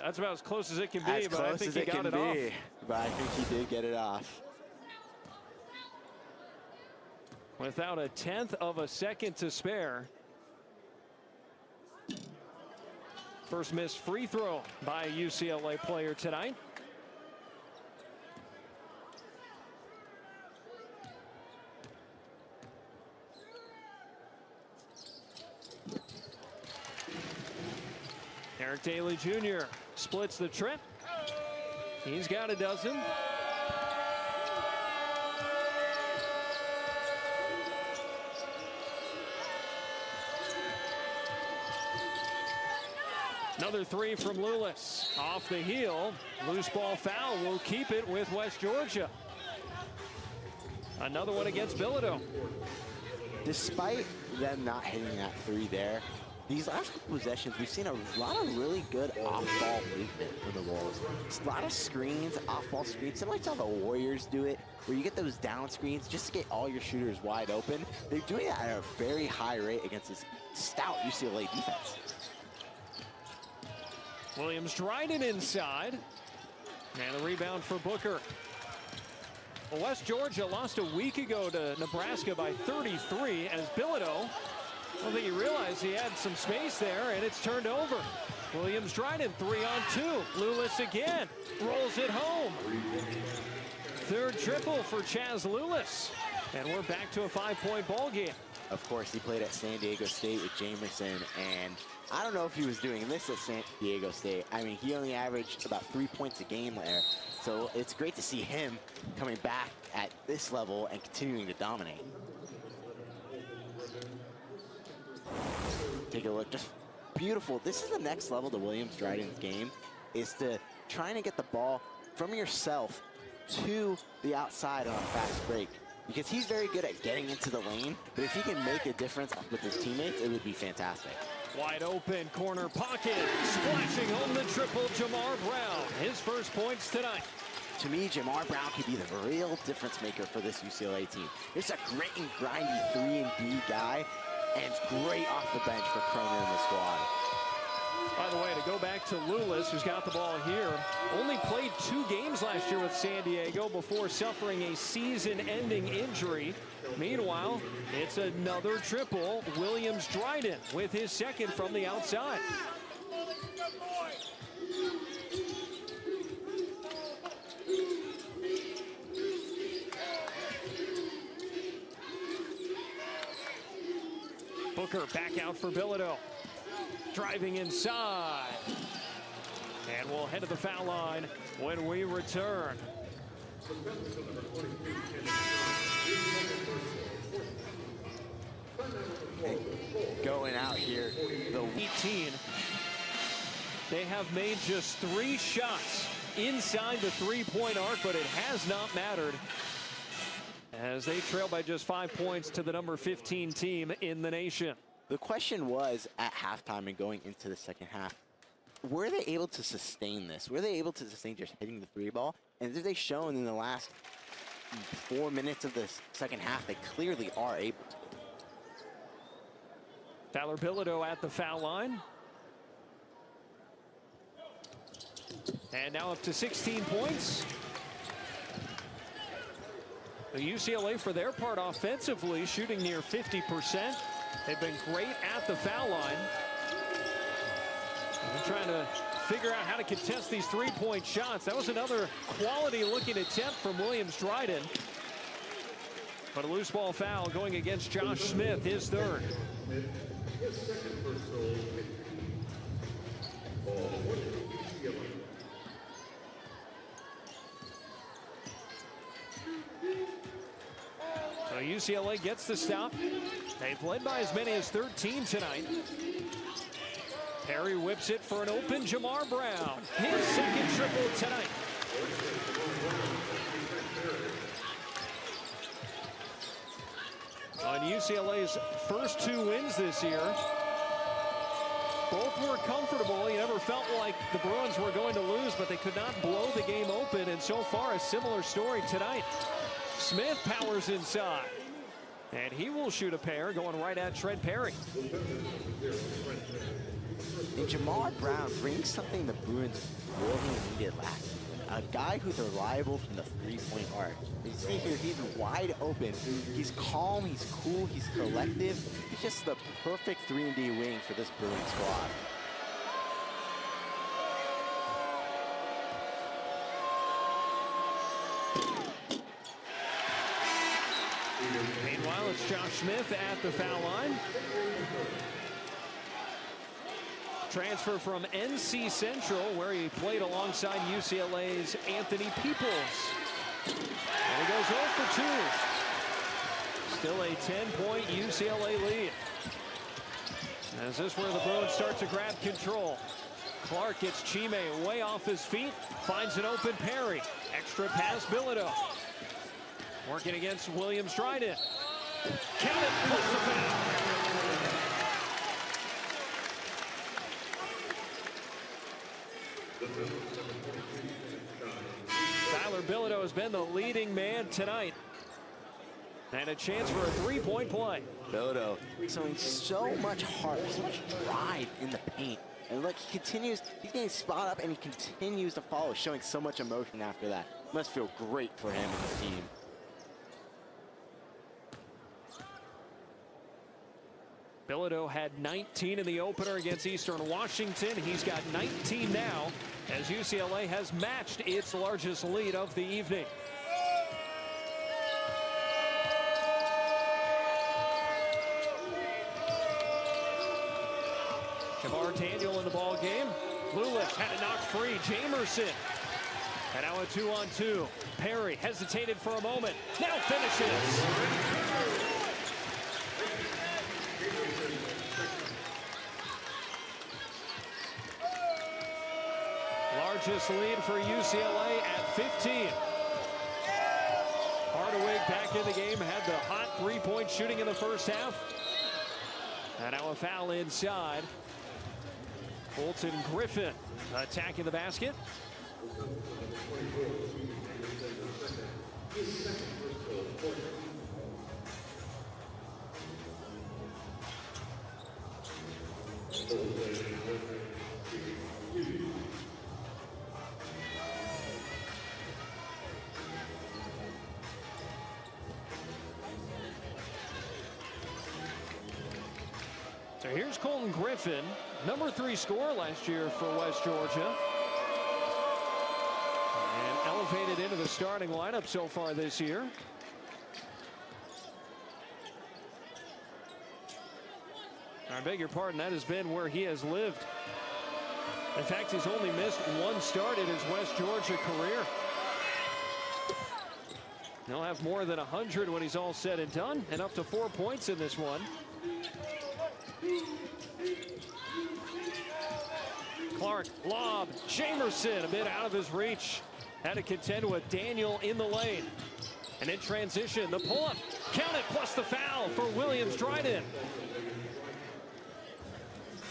that's about as close as it can be, but I think he got it off. But I think he did get it off. Without a tenth of a second to spare. First missed free throw by a UCLA player tonight. Eric Daly Jr. splits the trip. He's got a dozen. Another three from Lewis. Off the heel. Loose ball foul will keep it with West Georgia. Another one against Bilodeau. Despite them not hitting that three there, these last couple possessions, we've seen a lot of really good off-ball movement for the Wolves. It's a lot of screens, off-ball screens, similar to how the Warriors do it, where you get those down screens just to get all your shooters wide open. They're doing that at a very high rate against this stout UCLA defense. Williams Dryden inside. And a rebound for Booker. Well, West Georgia lost a week ago to Nebraska by 33 as Bilodeau, I don't think he realized he had some space there, and it's turned over. Williams Dryden 3-on-2. Lewis again. Rolls it home. Third triple for Chaz Lewis. And we're back to a 5-point ball game. Of course, he played at San Diego State with Jamerson, and I don't know if he was doing this at San Diego State. I mean, he only averaged about 3 points a game there. So it's great to see him coming back at this level and continuing to dominate. Take a look, just beautiful. This is the next level to Williams Dryden's game, is to trying to get the ball from yourself to the outside on a fast break. Because he's very good at getting into the lane, but if he can make a difference with his teammates, it would be fantastic. Wide open corner pocket, splashing home the triple, Jamar Brown. His first points tonight. To me, Jamar Brown could be the real difference maker for this UCLA team. It's a grit and grindy 3-and-D guy, and it's great off the bench for Cronin and the squad. By the way, to go back to Lewis, who's got the ball here, only played 2 games last year with San Diego before suffering a season-ending injury. Meanwhile, it's another triple. Williams Dryden with his second from the outside. Booker back out for Bilodeau. Driving inside. And we'll head to the foul line when we return. Going out here, the 18. They have made just 3 shots inside the 3-point arc, but it has not mattered as they trail by just 5 points to the number 15 team in the nation. The question was, at halftime and going into the second half, were they able to sustain this? Were they able to sustain just hitting the 3-ball? And have they shown in the last 4 minutes of the second half they clearly are able to? Tyler Bilodeau at the foul line. And now up to 16 points. The UCLA, for their part, offensively, shooting near 50%. They've been great at the foul line. They're trying to figure out how to contest these three-point shots. That was another quality-looking attempt from Williams-Dryden. But a loose ball foul going against Josh Smith, his third. So UCLA gets the stop. They've led by as many as 13 tonight. Perry whips it for an open Jamar Brown. His second triple tonight. On UCLA's first 2 wins this year, both were comfortable. You never felt like the Bruins were going to lose, but they could not blow the game open. And so far, a similar story tonight. Smith powers inside. And he will shoot a pair going right at Trent Perry. And Jamar Brown brings something the Bruins really needed last season. A guy who's reliable from the three-point arc. You see here, he's wide open. He's calm, he's cool, he's collective. He's just the perfect 3-and-D wing for this Bruins squad. Meanwhile, it's Josh Smith at the foul line. Transfer from NC Central, where he played alongside UCLA's Anthony Peoples. And he goes 0 for 2. Still a 10-point UCLA lead. As this where the Bruins start to grab control. Clark gets Chime way off his feet, finds an open Perry. Extra pass, Bilodeau. Working against Williams-Dryden. Count it, plus the foul. Tyler Bilodeau has been the leading man tonight. And a chance for a three-point play. Bilodeau showing so much heart, so much drive in the paint. And look, he continues, he's getting spot up and he continues to follow, showing so much emotion after that. Must feel great for him and his team. Bilodeau had 19 in the opener against Eastern Washington. He's got 19 now as UCLA has matched its largest lead of the evening. Jamar Daniel in the ball game. Lulich had it knocked free. Jamerson. And now a 2-on-2. Perry hesitated for a moment. Now finishes. Largest lead for UCLA at 15. Hardaway back in the game, had the hot three-point shooting in the first half. And now a foul inside. Bolton Griffin attacking the basket. So here's Colton Griffin, number 3 scorer last year for West Georgia. And elevated into the starting lineup so far this year. I beg your pardon, that has been where he has lived. In fact, he's only missed 1 start in his West Georgia career. He'll have more than 100 when he's all said and done, and up to 4 points in this one. Clark, lob, Jamerson a bit out of his reach. Had to contend with Daniel in the lane. And in transition, the pull-up, count it, plus the foul for Williams-Dryden.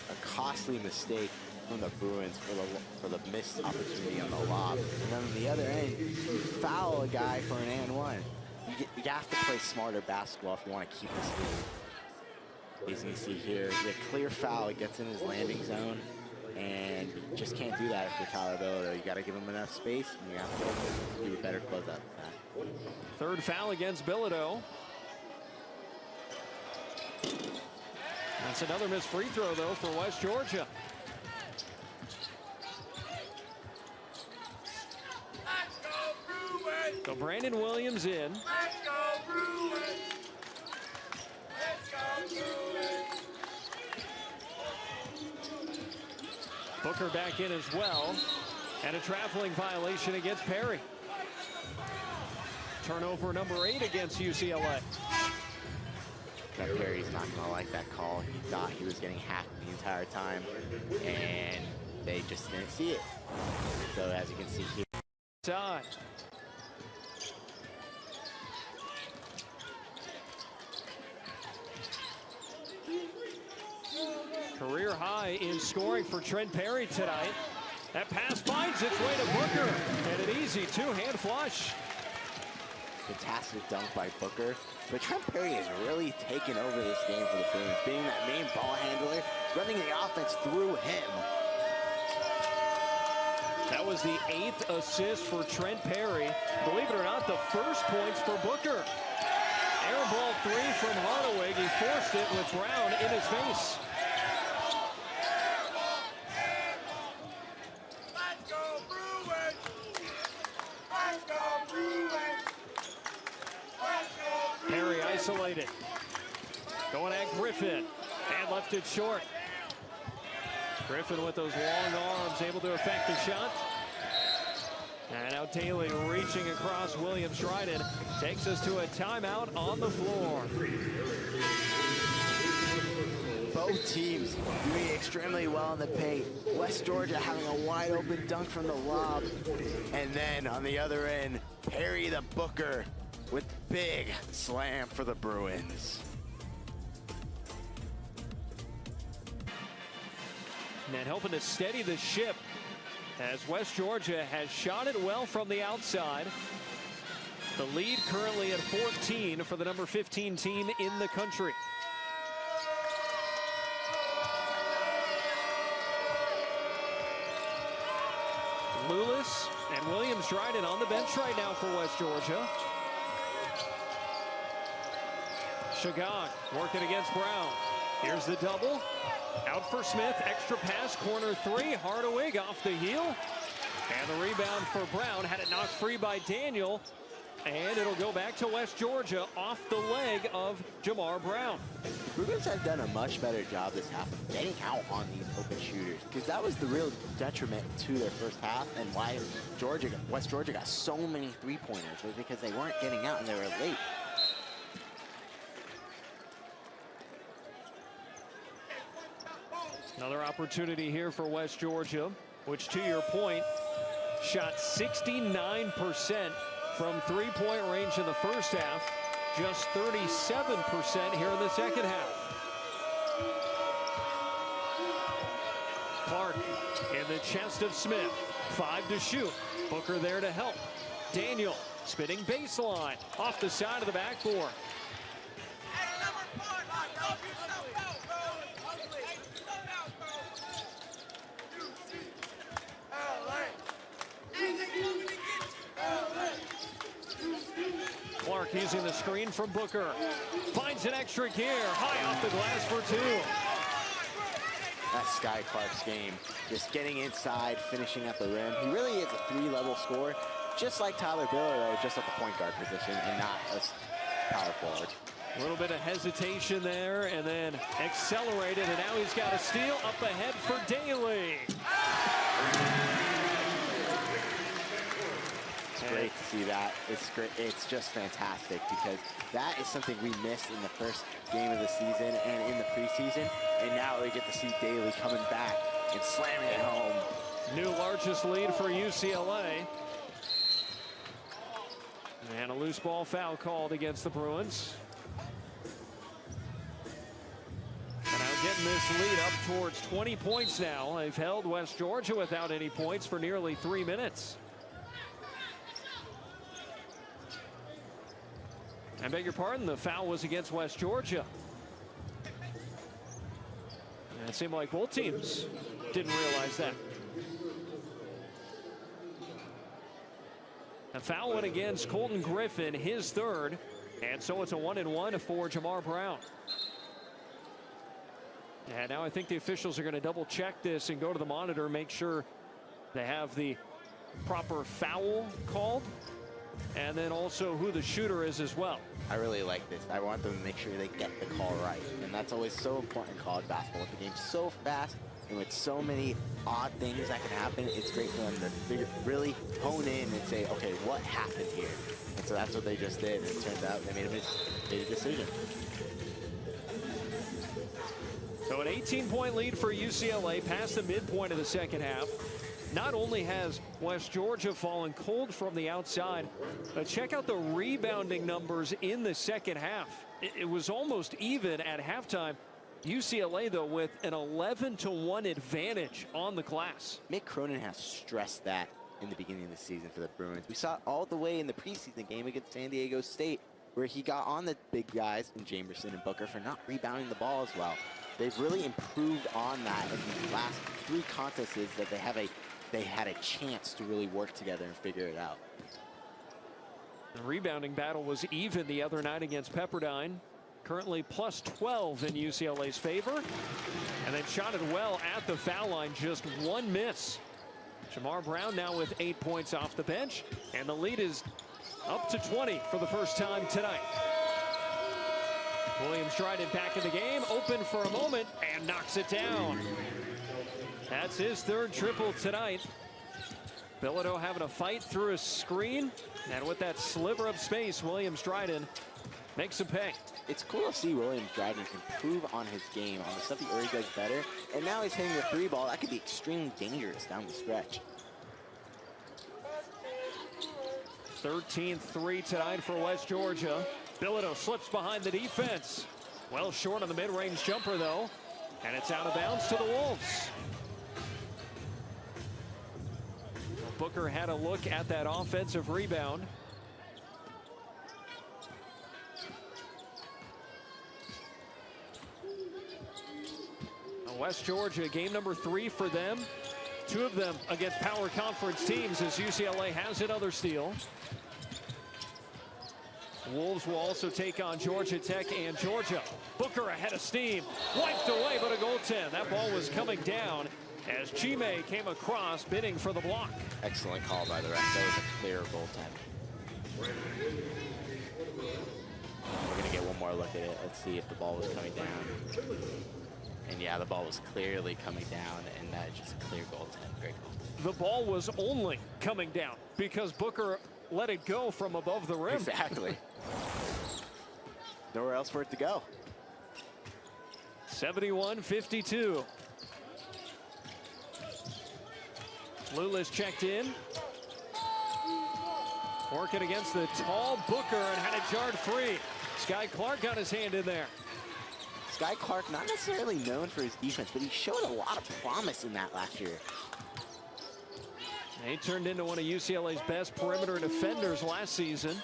A costly mistake from the Bruins for the missed opportunity on the lob. And then on the other end, you foul a guy for an and one. You have to play smarter basketball if you want to keep this lead. As you can see here, the clear foul, it gets in his landing zone. and you just can't do that for Tyler Bilodeau. You got to give him enough space, and you have to do a better closeout than that. Third foul against Bilodeau. That's another missed free throw, though, for West Georgia. So Brandon Williams in. Booker back in as well. And a traveling violation against Perry. Turnover number 8 against UCLA. That Perry's not going to like that call. He thought he was getting hacked the entire time, and they just didn't see it. So as you can see here. Time. Career high in scoring for Trent Perry tonight. That pass finds its way to Booker, and an easy two-hand flush. Fantastic dunk by Booker. But Trent Perry has really taken over this game for the Bruins, being that main ball handler, running the offense through him. That was the 8th assist for Trent Perry. Believe it or not, the first points for Booker. Air ball 3 from Hardaway. He forced it with Brown in his face. Perry isolated. Going at Griffin. And left it short. Griffin with those long arms, able to effect the shot. And now Daly reaching across. William Schreiden takes us to a timeout on the floor. Both teams doing extremely well in the paint. West Georgia having a wide open dunk from the lob. And then on the other end, Perry the Booker with big slam for the Bruins. And helping to steady the ship as West Georgia has shot it well from the outside. The lead currently at 14 for the number 15 team in the country. Lewis and Williams Dryden on the bench right now for West Georgia. Shagag working against Brown. Here's the double. Out for Smith. Extra pass. Corner 3. Hardaway off the heel. And the rebound for Brown. Had it knocked free by Daniel. And it'll go back to West Georgia off the leg of Jamar Brown. Bruins have done a much better job this half of getting out on these open shooters, because that was the real detriment to their first half, and why West Georgia got so many three-pointers was because they weren't getting out and they were late. Another opportunity here for West Georgia, which, to your point, shot 69% from three-point range in the first half, just 37% here in the second half. Clark in the chest of Smith. 5 to shoot. Booker there to help. Daniel spinning baseline off the side of the backboard. Clark using the screen from Booker. Finds an extra gear. High off the glass for 2. That's Sky Clark's game. Just getting inside, finishing at the rim. He really is a 3-level scorer, just like Tyler Bilodeau, just at the point guard position and not a power forward. A little bit of hesitation there, and then accelerated, and now he's got a steal up ahead for Daly. It's great to see that. It's great. It's just fantastic, because that is something we missed in the first game of the season and in the preseason, and now we get to see Daly coming back and slamming it home. New largest lead for UCLA. And a loose ball foul called against the Bruins. And now getting this lead up towards 20 points now. They've held West Georgia without any points for nearly 3 minutes. I beg your pardon, the foul was against West Georgia. And it seemed like both teams didn't realize that. A foul went against Colton Griffin, his third. And so it's a 1-and-1 for Jamar Brown. And now I think the officials are going to double check this and go to the monitor, make sure they have the proper foul called, and then also who the shooter is as well. I really like this. I want them to make sure they get the call right. And that's always so important in college basketball. With the game's so fast and with so many odd things that can happen, it's great for them to really hone in and say, okay, what happened here? And so that's what they just did. And it turns out they made a decision. So an 18-point lead for UCLA past the midpoint of the second half. Not only has West Georgia fallen cold from the outside, but check out the rebounding numbers in the second half. It was almost even at halftime. UCLA, though, with an 11-1 advantage on the glass. Mick Cronin has stressed that in the beginning of the season for the Bruins. We saw it all the way in the preseason game against San Diego State, where he got on the big guys in Jamerson and Booker for not rebounding the ball as well. They've really improved on that in these last 3 contests that they had a chance to really work together and figure it out. The rebounding battle was even the other night against Pepperdine. Currently plus 12 in UCLA's favor. And they've shot it well at the foul line, just 1 miss. Jamar Brown now with 8 points off the bench, and the lead is up to 20 for the first time tonight. Williams Dryden back in the game, open for a moment, and knocks it down. That's his third triple tonight. Bilodeau having a fight through a screen, and with that sliver of space, Williams Dryden makes him pay. It's cool to see Williams Dryden improve on his game, on the stuff he already does better, and now he's hitting the 3 ball. That could be extremely dangerous down the stretch. 13th 3 tonight for West Georgia. Bilodeau slips behind the defense. Well short on the mid-range jumper, though. And it's out of bounds to the Wolves. Booker had a look at that offensive rebound. West Georgia, game number 3 for them. 2 of them against power conference teams, as UCLA has another steal. Wolves will also take on Georgia Tech and Georgia. Booker ahead of steam, wiped away, but a goaltend. That ball was coming down as Chime came across, bidding for the block. Excellent call by the ref. That was a clear goaltend. We're going to get one more look at it. Let's see if the ball was coming down. And yeah, the ball was clearly coming down, and that's just a clear goaltend. Great goal. The ball was only coming down because Booker let it go from above the rim. Exactly. Nowhere else for it to go. 71-52. Lulis checked in. Working against the tall Booker and had it jarred free. Sky Clark got his hand in there. Sky Clark, not necessarily known for his defense, but he showed a lot of promise in that last year. He turned into one of UCLA's best perimeter defenders last season.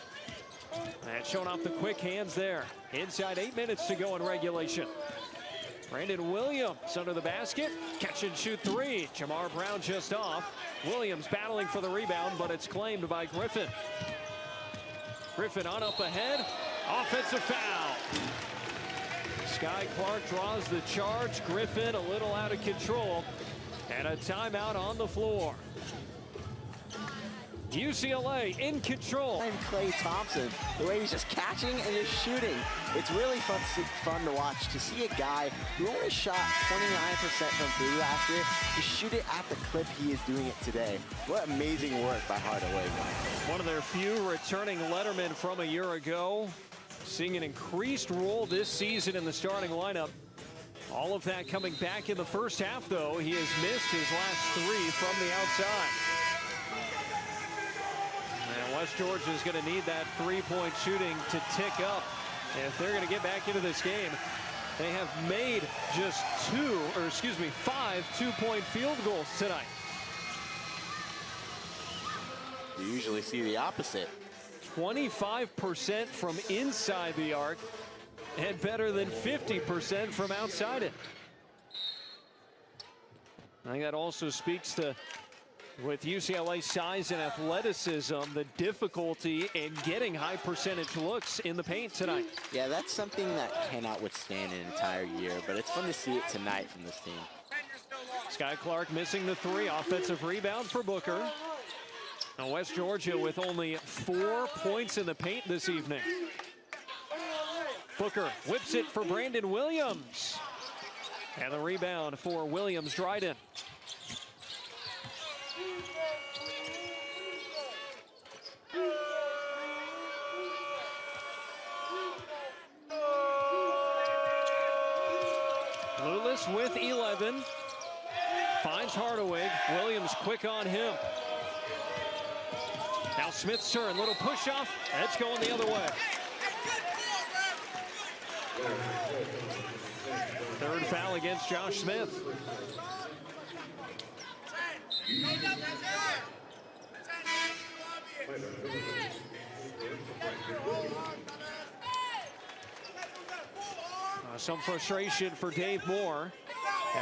And showing off the quick hands there. Inside 8 minutes to go in regulation. Brandon Williams under the basket. Catch and shoot 3. Jamar Brown just off. Williams battling for the rebound, but it's claimed by Griffin. Griffin on up ahead. Offensive foul. Sky Clark draws the charge. Griffin a little out of control. And a timeout on the floor. UCLA in control. And Klay Thompson, the way he's just catching and just shooting. It's really fun to watch, to see a guy who only shot 29% from 3 last year to shoot it at the clip he is doing it today. What amazing work by Hardaway. One of their few returning Letterman from a year ago. Seeing an increased role this season in the starting lineup. All of that coming back in the first half, though. He has missed his last 3 from the outside. And West Georgia is going to need that 3-point shooting to tick up if they're going to get back into this game. They have made just 5 2-point field goals tonight. You usually see the opposite. 25% from inside the arc and better than 50% from outside it. I think that also speaks to, with UCLA's size and athleticism, the difficulty in getting high percentage looks in the paint tonight. Yeah, that's something that cannot withstand an entire year, but it's fun to see it tonight from this team. Sky Clark missing the three. Offensive rebound for Booker. Now West Georgia with only 4 points in the paint this evening. Booker whips it for Brandon Williams. And the rebound for Williams-Dryden. Lewis with 11. Finds Hardaway. Williams quick on him. Now Smith's turn. Little push off. That's going the other way. Third foul against Josh Smith. Some frustration for Dave Moore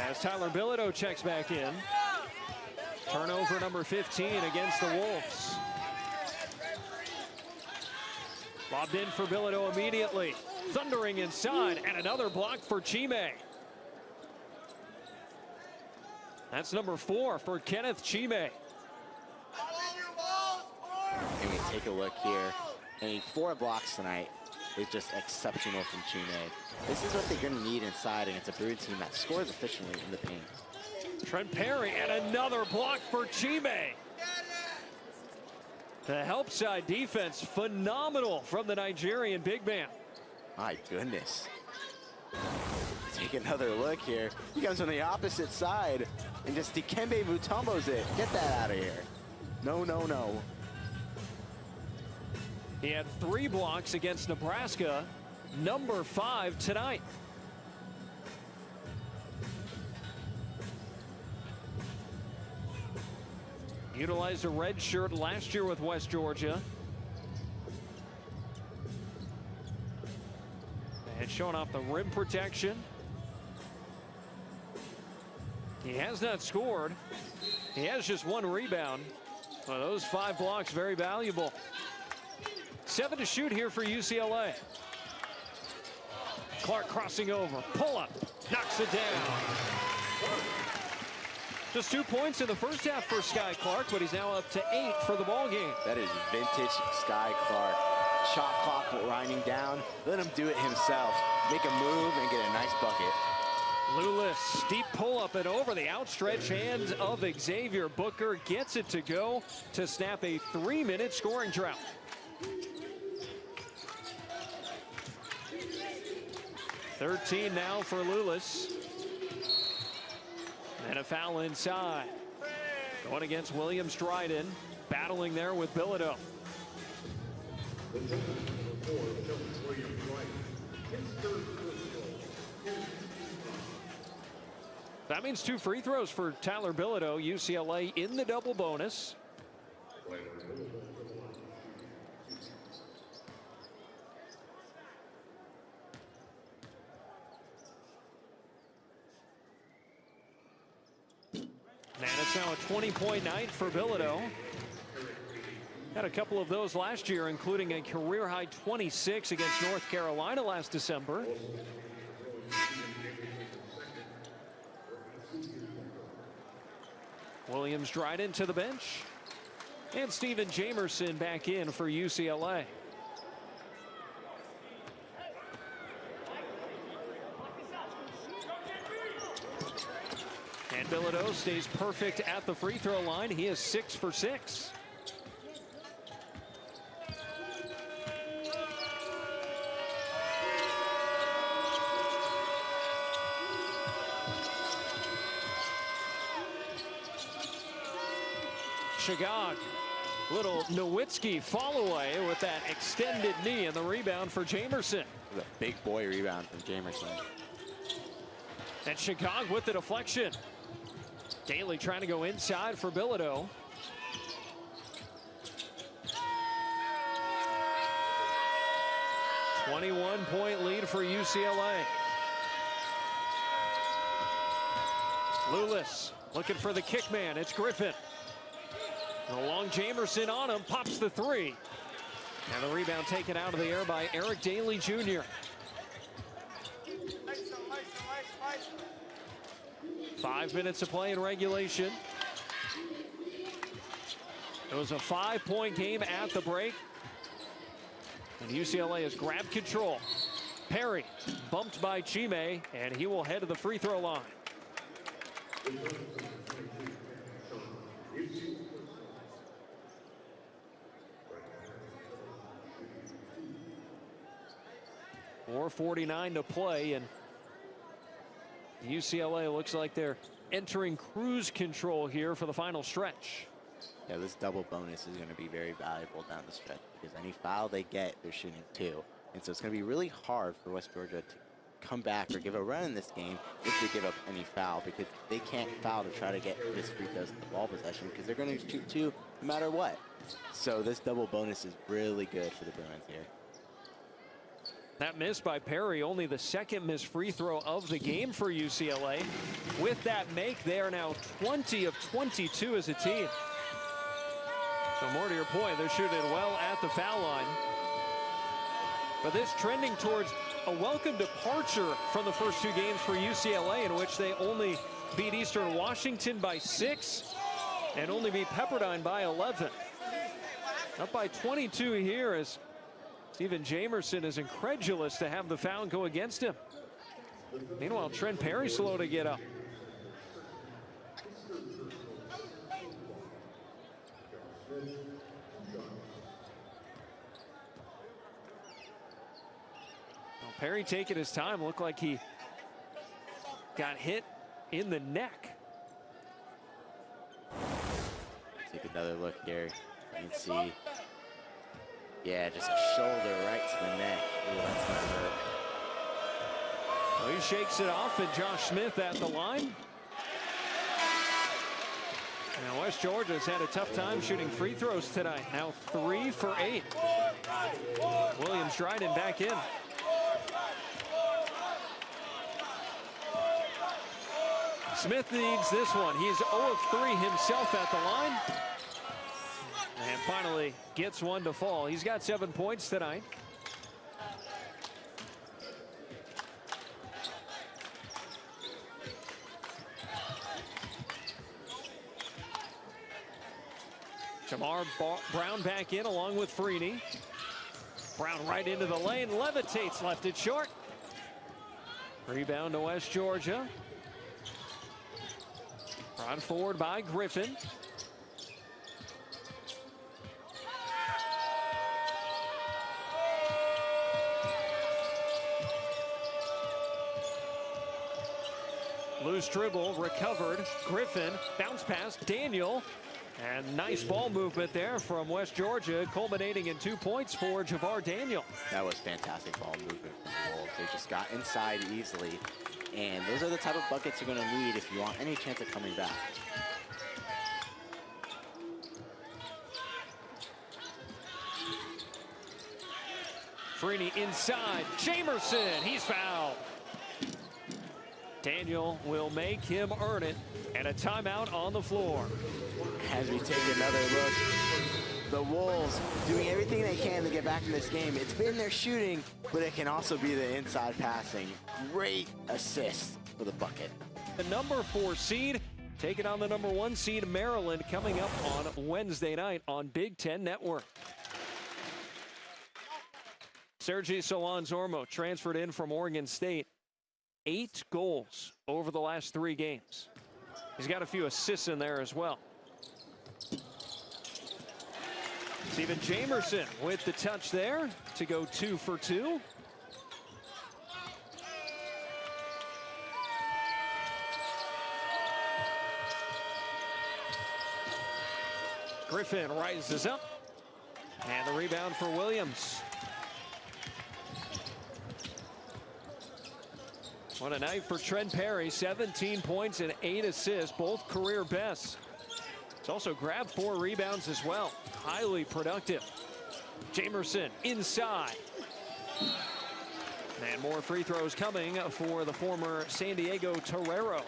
as Tyler Bilodeau checks back in. Turnover number 15 against the Wolves. Lobbed in for Bilodeau immediately. Thundering inside, and another block for Chime. That's number 4 for Kenneth Chime. And we take a look here. I mean, 4 blocks tonight is just exceptional from Chime. This is what they're going to need inside against a Bruin team that scores efficiently in the paint. Trent Perry, and another block for Chime. The help side defense, phenomenal from the Nigerian big man. My goodness. Take another look here. He comes from the opposite side and just Dikembe Mutombo's it. Get that out of here. No, no, no. He had 3 blocks against Nebraska, number 5 tonight. Utilized a red shirt last year with West Georgia. And showing off the rim protection. He has not scored. He has just 1 rebound. Well, those 5 blocks very valuable. 7 to shoot here for UCLA. Clark crossing over. Pull up. Knocks it down. Just 2 points in the first half for Sky Clark, but he's now up to 8 for the ball game. That is vintage Sky Clark. Shot clock winding down. Let him do it himself. Make a move and get a nice bucket. Lewis, deep pull-up and over the outstretched hands of Xavier Booker. Gets it to go to snap a 3-minute scoring drought. $13 now for Lewis. And a foul inside. Going against Williams-Dryden. Battling there with Bilodeau. That means 2 free throws for Tyler Bilodeau. UCLA in the double bonus. And it's now a 20-point night for Bilodeau. Had a couple of those last year, including a career-high 26 against North Carolina last December. Williams-Dryden to the bench. And Steven Jamerson back in for UCLA. And Bilodeau stays perfect at the free throw line. He is 6 for 6. Shagog, little Nowitzki fall away with that extended knee, and the rebound for Jamerson. A big boy rebound from Jamerson. And Shagog with the deflection. Daly trying to go inside for Bilodeau. .21-point lead for UCLA. Lewis looking for the kick man. It's Griffin. A long Jamerson on him, pops the three. And the rebound taken out of the air by Eric Daly Jr. 5 minutes of play in regulation. It was a 5-point game at the break. And UCLA has grabbed control. Perry bumped by Chime, and he will head to the free throw line. .449 to play, and UCLA looks like they're entering cruise control here for the final stretch. Yeah, this double bonus is going to be very valuable down the stretch because any foul they get, they're shooting 2. And so it's going to be really hard for West Georgia to come back or give a run in this game if they give up any foul, because they can't foul to try to get this free throws in the ball possession because they're going to shoot 2 no matter what. So this double bonus is really good for the Bruins here. That miss by Perry, only the second missed free throw of the game for UCLA. With that make, they are now 20 of 22 as a team. So more to your point, they're shooting well at the foul line. But this trending towards a welcome departure from the first 2 games for UCLA, in which they only beat Eastern Washington by 6 and only beat Pepperdine by 11. Up by 22 here as Steven Jamerson is incredulous to have the foul go against him. Meanwhile, Trent Perry slow to get up. Well, Perry taking his time. Looked like he got hit in the neck. Take another look here. You can see, yeah, just a shoulder right to the neck. Ooh, that's gonna hurt. Well, he shakes it off, and Josh Smith at the line. Now West Georgia's had a tough time shooting free throws tonight. Now 3 for 8. Williams Dryden back in. Smith needs this one. He's 0 of 3 himself at the line. And finally gets one to fall. He's got 7 points tonight. Jamar Brown back in along with Freeney. Brown right into the lane, levitates, left it short. Rebound to West Georgia. Brought forward by Griffin. Loose dribble, recovered. Griffin, bounce pass, Daniel. And nice ball movement there from West Georgia, culminating in 2 points for Javar Daniel. That was fantastic ball movement from the Wolves. They just got inside easily. And those are the type of buckets you're going to need if you want any chance of coming back. Freeney inside, Jamerson, he's fouled. Daniel will make him earn it, and a timeout on the floor. As we take another look, the Wolves doing everything they can to get back in this game. It's been their shooting, but it can also be the inside passing. Great assist for the bucket. The number 4 seed taking on the number 1 seed Maryland coming up on Wednesday night on Big Ten Network. Sergi Solanz-Ormo transferred in from Oregon State. 8 goals over the last 3 games. He's got a few assists in there as well. Steven Jamerson with the touch there to go 2 for 2. Griffin rises up, and the rebound for Williams. What a night for Trent Perry. 17 points and 8 assists, both career bests. He's also grabbed 4 rebounds as well. Highly productive. Jamerson inside. And more free throws coming for the former San Diego Torero.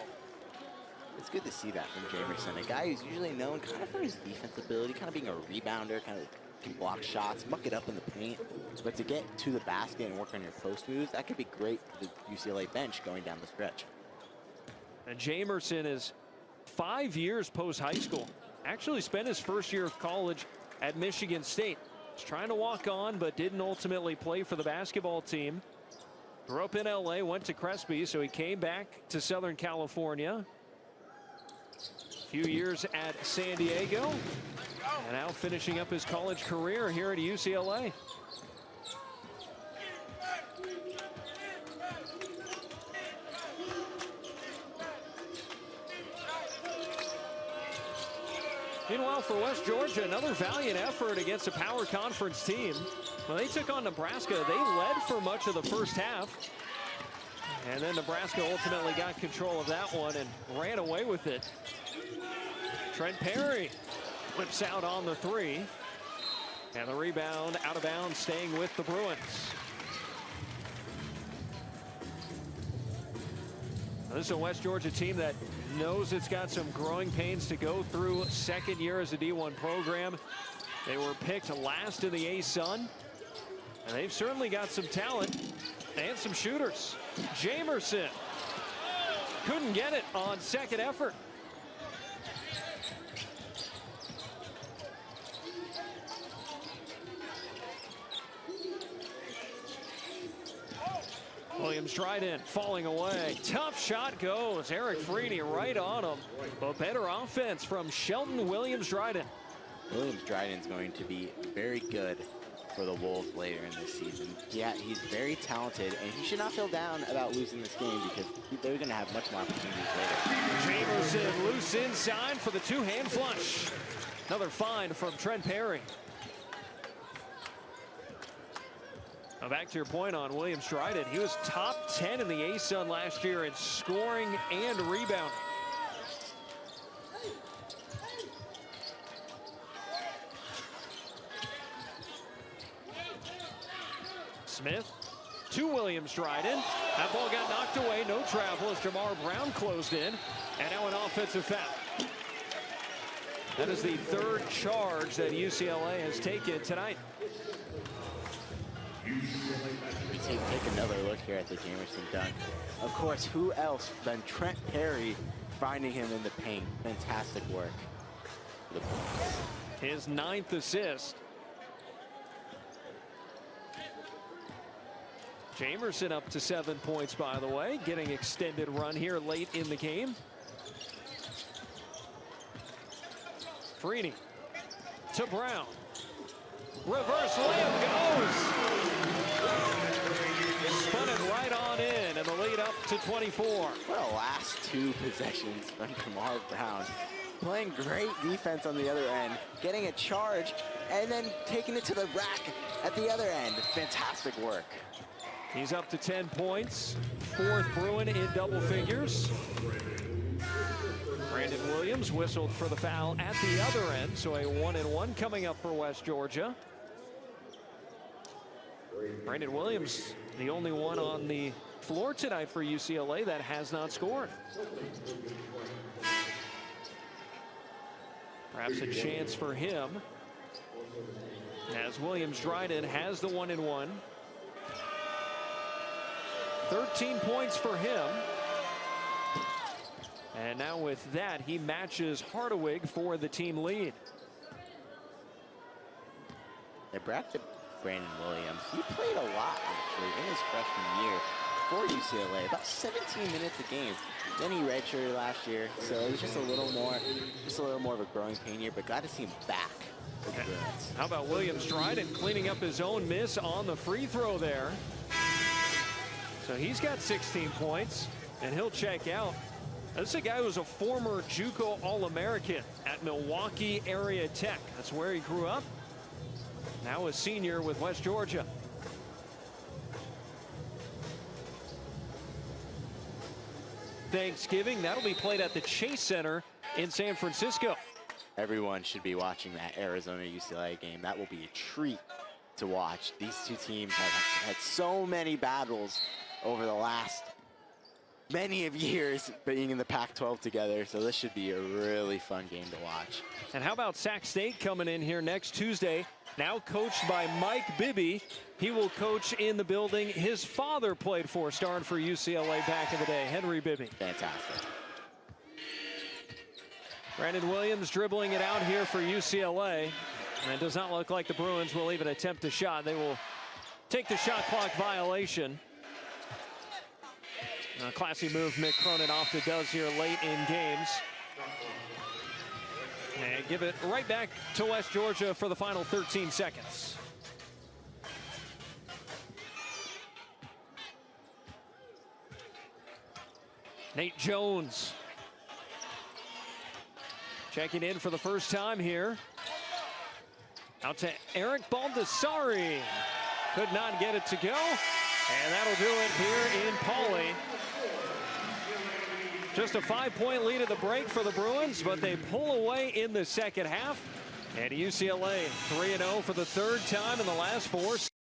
It's good to see that from Jamerson, a guy who's usually known kind of for his defense ability, kind of being a rebounder, kind of can block shots, muck it up in the paint. But to get to the basket and work on your post moves, that could be great for the UCLA bench going down the stretch. And Jamerson is 5 years post-high school. Actually spent his first year of college at Michigan State. Was trying to walk on, but didn't ultimately play for the basketball team. Grew up in LA, went to Crespi, so he came back to Southern California. Few years at San Diego, and now finishing up his college career here at UCLA. Meanwhile, for West Georgia, another valiant effort against a power conference team. When they took on Nebraska, they led for much of the first half. And then Nebraska ultimately got control of that one and ran away with it. Trent Perry flips out on the three. And the rebound out of bounds, staying with the Bruins. Now, this is a West Georgia team that knows it's got some growing pains to go through. Second year as a D1 program. They were picked last in the A-Sun. And they've certainly got some talent and some shooters. Jamerson couldn't get it on second effort. Williams-Dryden falling away. Tough shot goes. Eric Freeney right on him. But better offense from Shelton Williams-Dryden. Williams-Dryden's going to be very good for the Wolves later in this season. Yeah, he's very talented, and he should not feel down about losing this game because they're going to have much more opportunities later. Jamerson loose inside for the two-hand flush. Another find from Trent Perry. Now back to your point on Williams-Dryden. He was top 10 in the A-Sun last year in scoring and rebounding. Smith to Williams-Dryden. That ball got knocked away. No travel as Jamar Brown closed in. And now an offensive foul. That is the third charge that UCLA has taken tonight. We take another look here at the Jamerson dunk. Of course, who else than Trent Perry finding him in the paint. Fantastic work. His 9th assist. Jamerson up to 7 points, by the way, getting extended run here late in the game. Freeney to Brown. Reverse layup goes. Spun it right on in, and the lead up to 24. What a last two possessions from Jamar Brown. Playing great defense on the other end, getting a charge, and then taking it to the rack at the other end. Fantastic work. He's up to 10 points. 4th Bruin in double figures. Brandon Williams whistled for the foul at the other end, so a 1-and-1 coming up for West Georgia. Brandon Williams, the only one on the floor tonight for UCLA that has not scored. Perhaps a chance for him, as Williams-Dryden has the 1-and-1. 13 points for him. And now with that, he matches Hardawig for the team lead. They brought to Brandon Williams. He played a lot, actually, in his freshman year for UCLA. About 17 minutes a game. Then he redshirted last year, so it was just a little more of a growing pain year, but got to see him back. How about Williams-Dryden cleaning up his own miss on the free throw there? So he's got 16 points, and he'll check out. This is a guy who was a former JUCO All-American at Milwaukee Area Tech. That's where he grew up. Now a senior with West Georgia. Thanksgiving, that'll be played at the Chase Center in San Francisco. Everyone should be watching that Arizona-UCLA game. That will be a treat to watch. These two teams have had so many battles over the last many of years being in the Pac-12 together, so this should be a really fun game to watch. And how about Sac State coming in here next Tuesday, now coached by Mike Bibby. He will coach in the building his father played for, starring for UCLA back in the day, Henry Bibby. Fantastic. Brandon Williams dribbling it out here for UCLA. And it does not look like the Bruins will even attempt a shot. They will take the shot clock violation. A classy move Mick Cronin often does here late in games. And give it right back to West Georgia for the final 13 seconds. Nate Jones checking in for the first time here. Out to Eric Baldessari. Could not get it to go. And that'll do it here in Pauley. Just a 5-point lead at the break for the Bruins, but they pull away in the second half. And UCLA 3-0 for the third time in the last 4.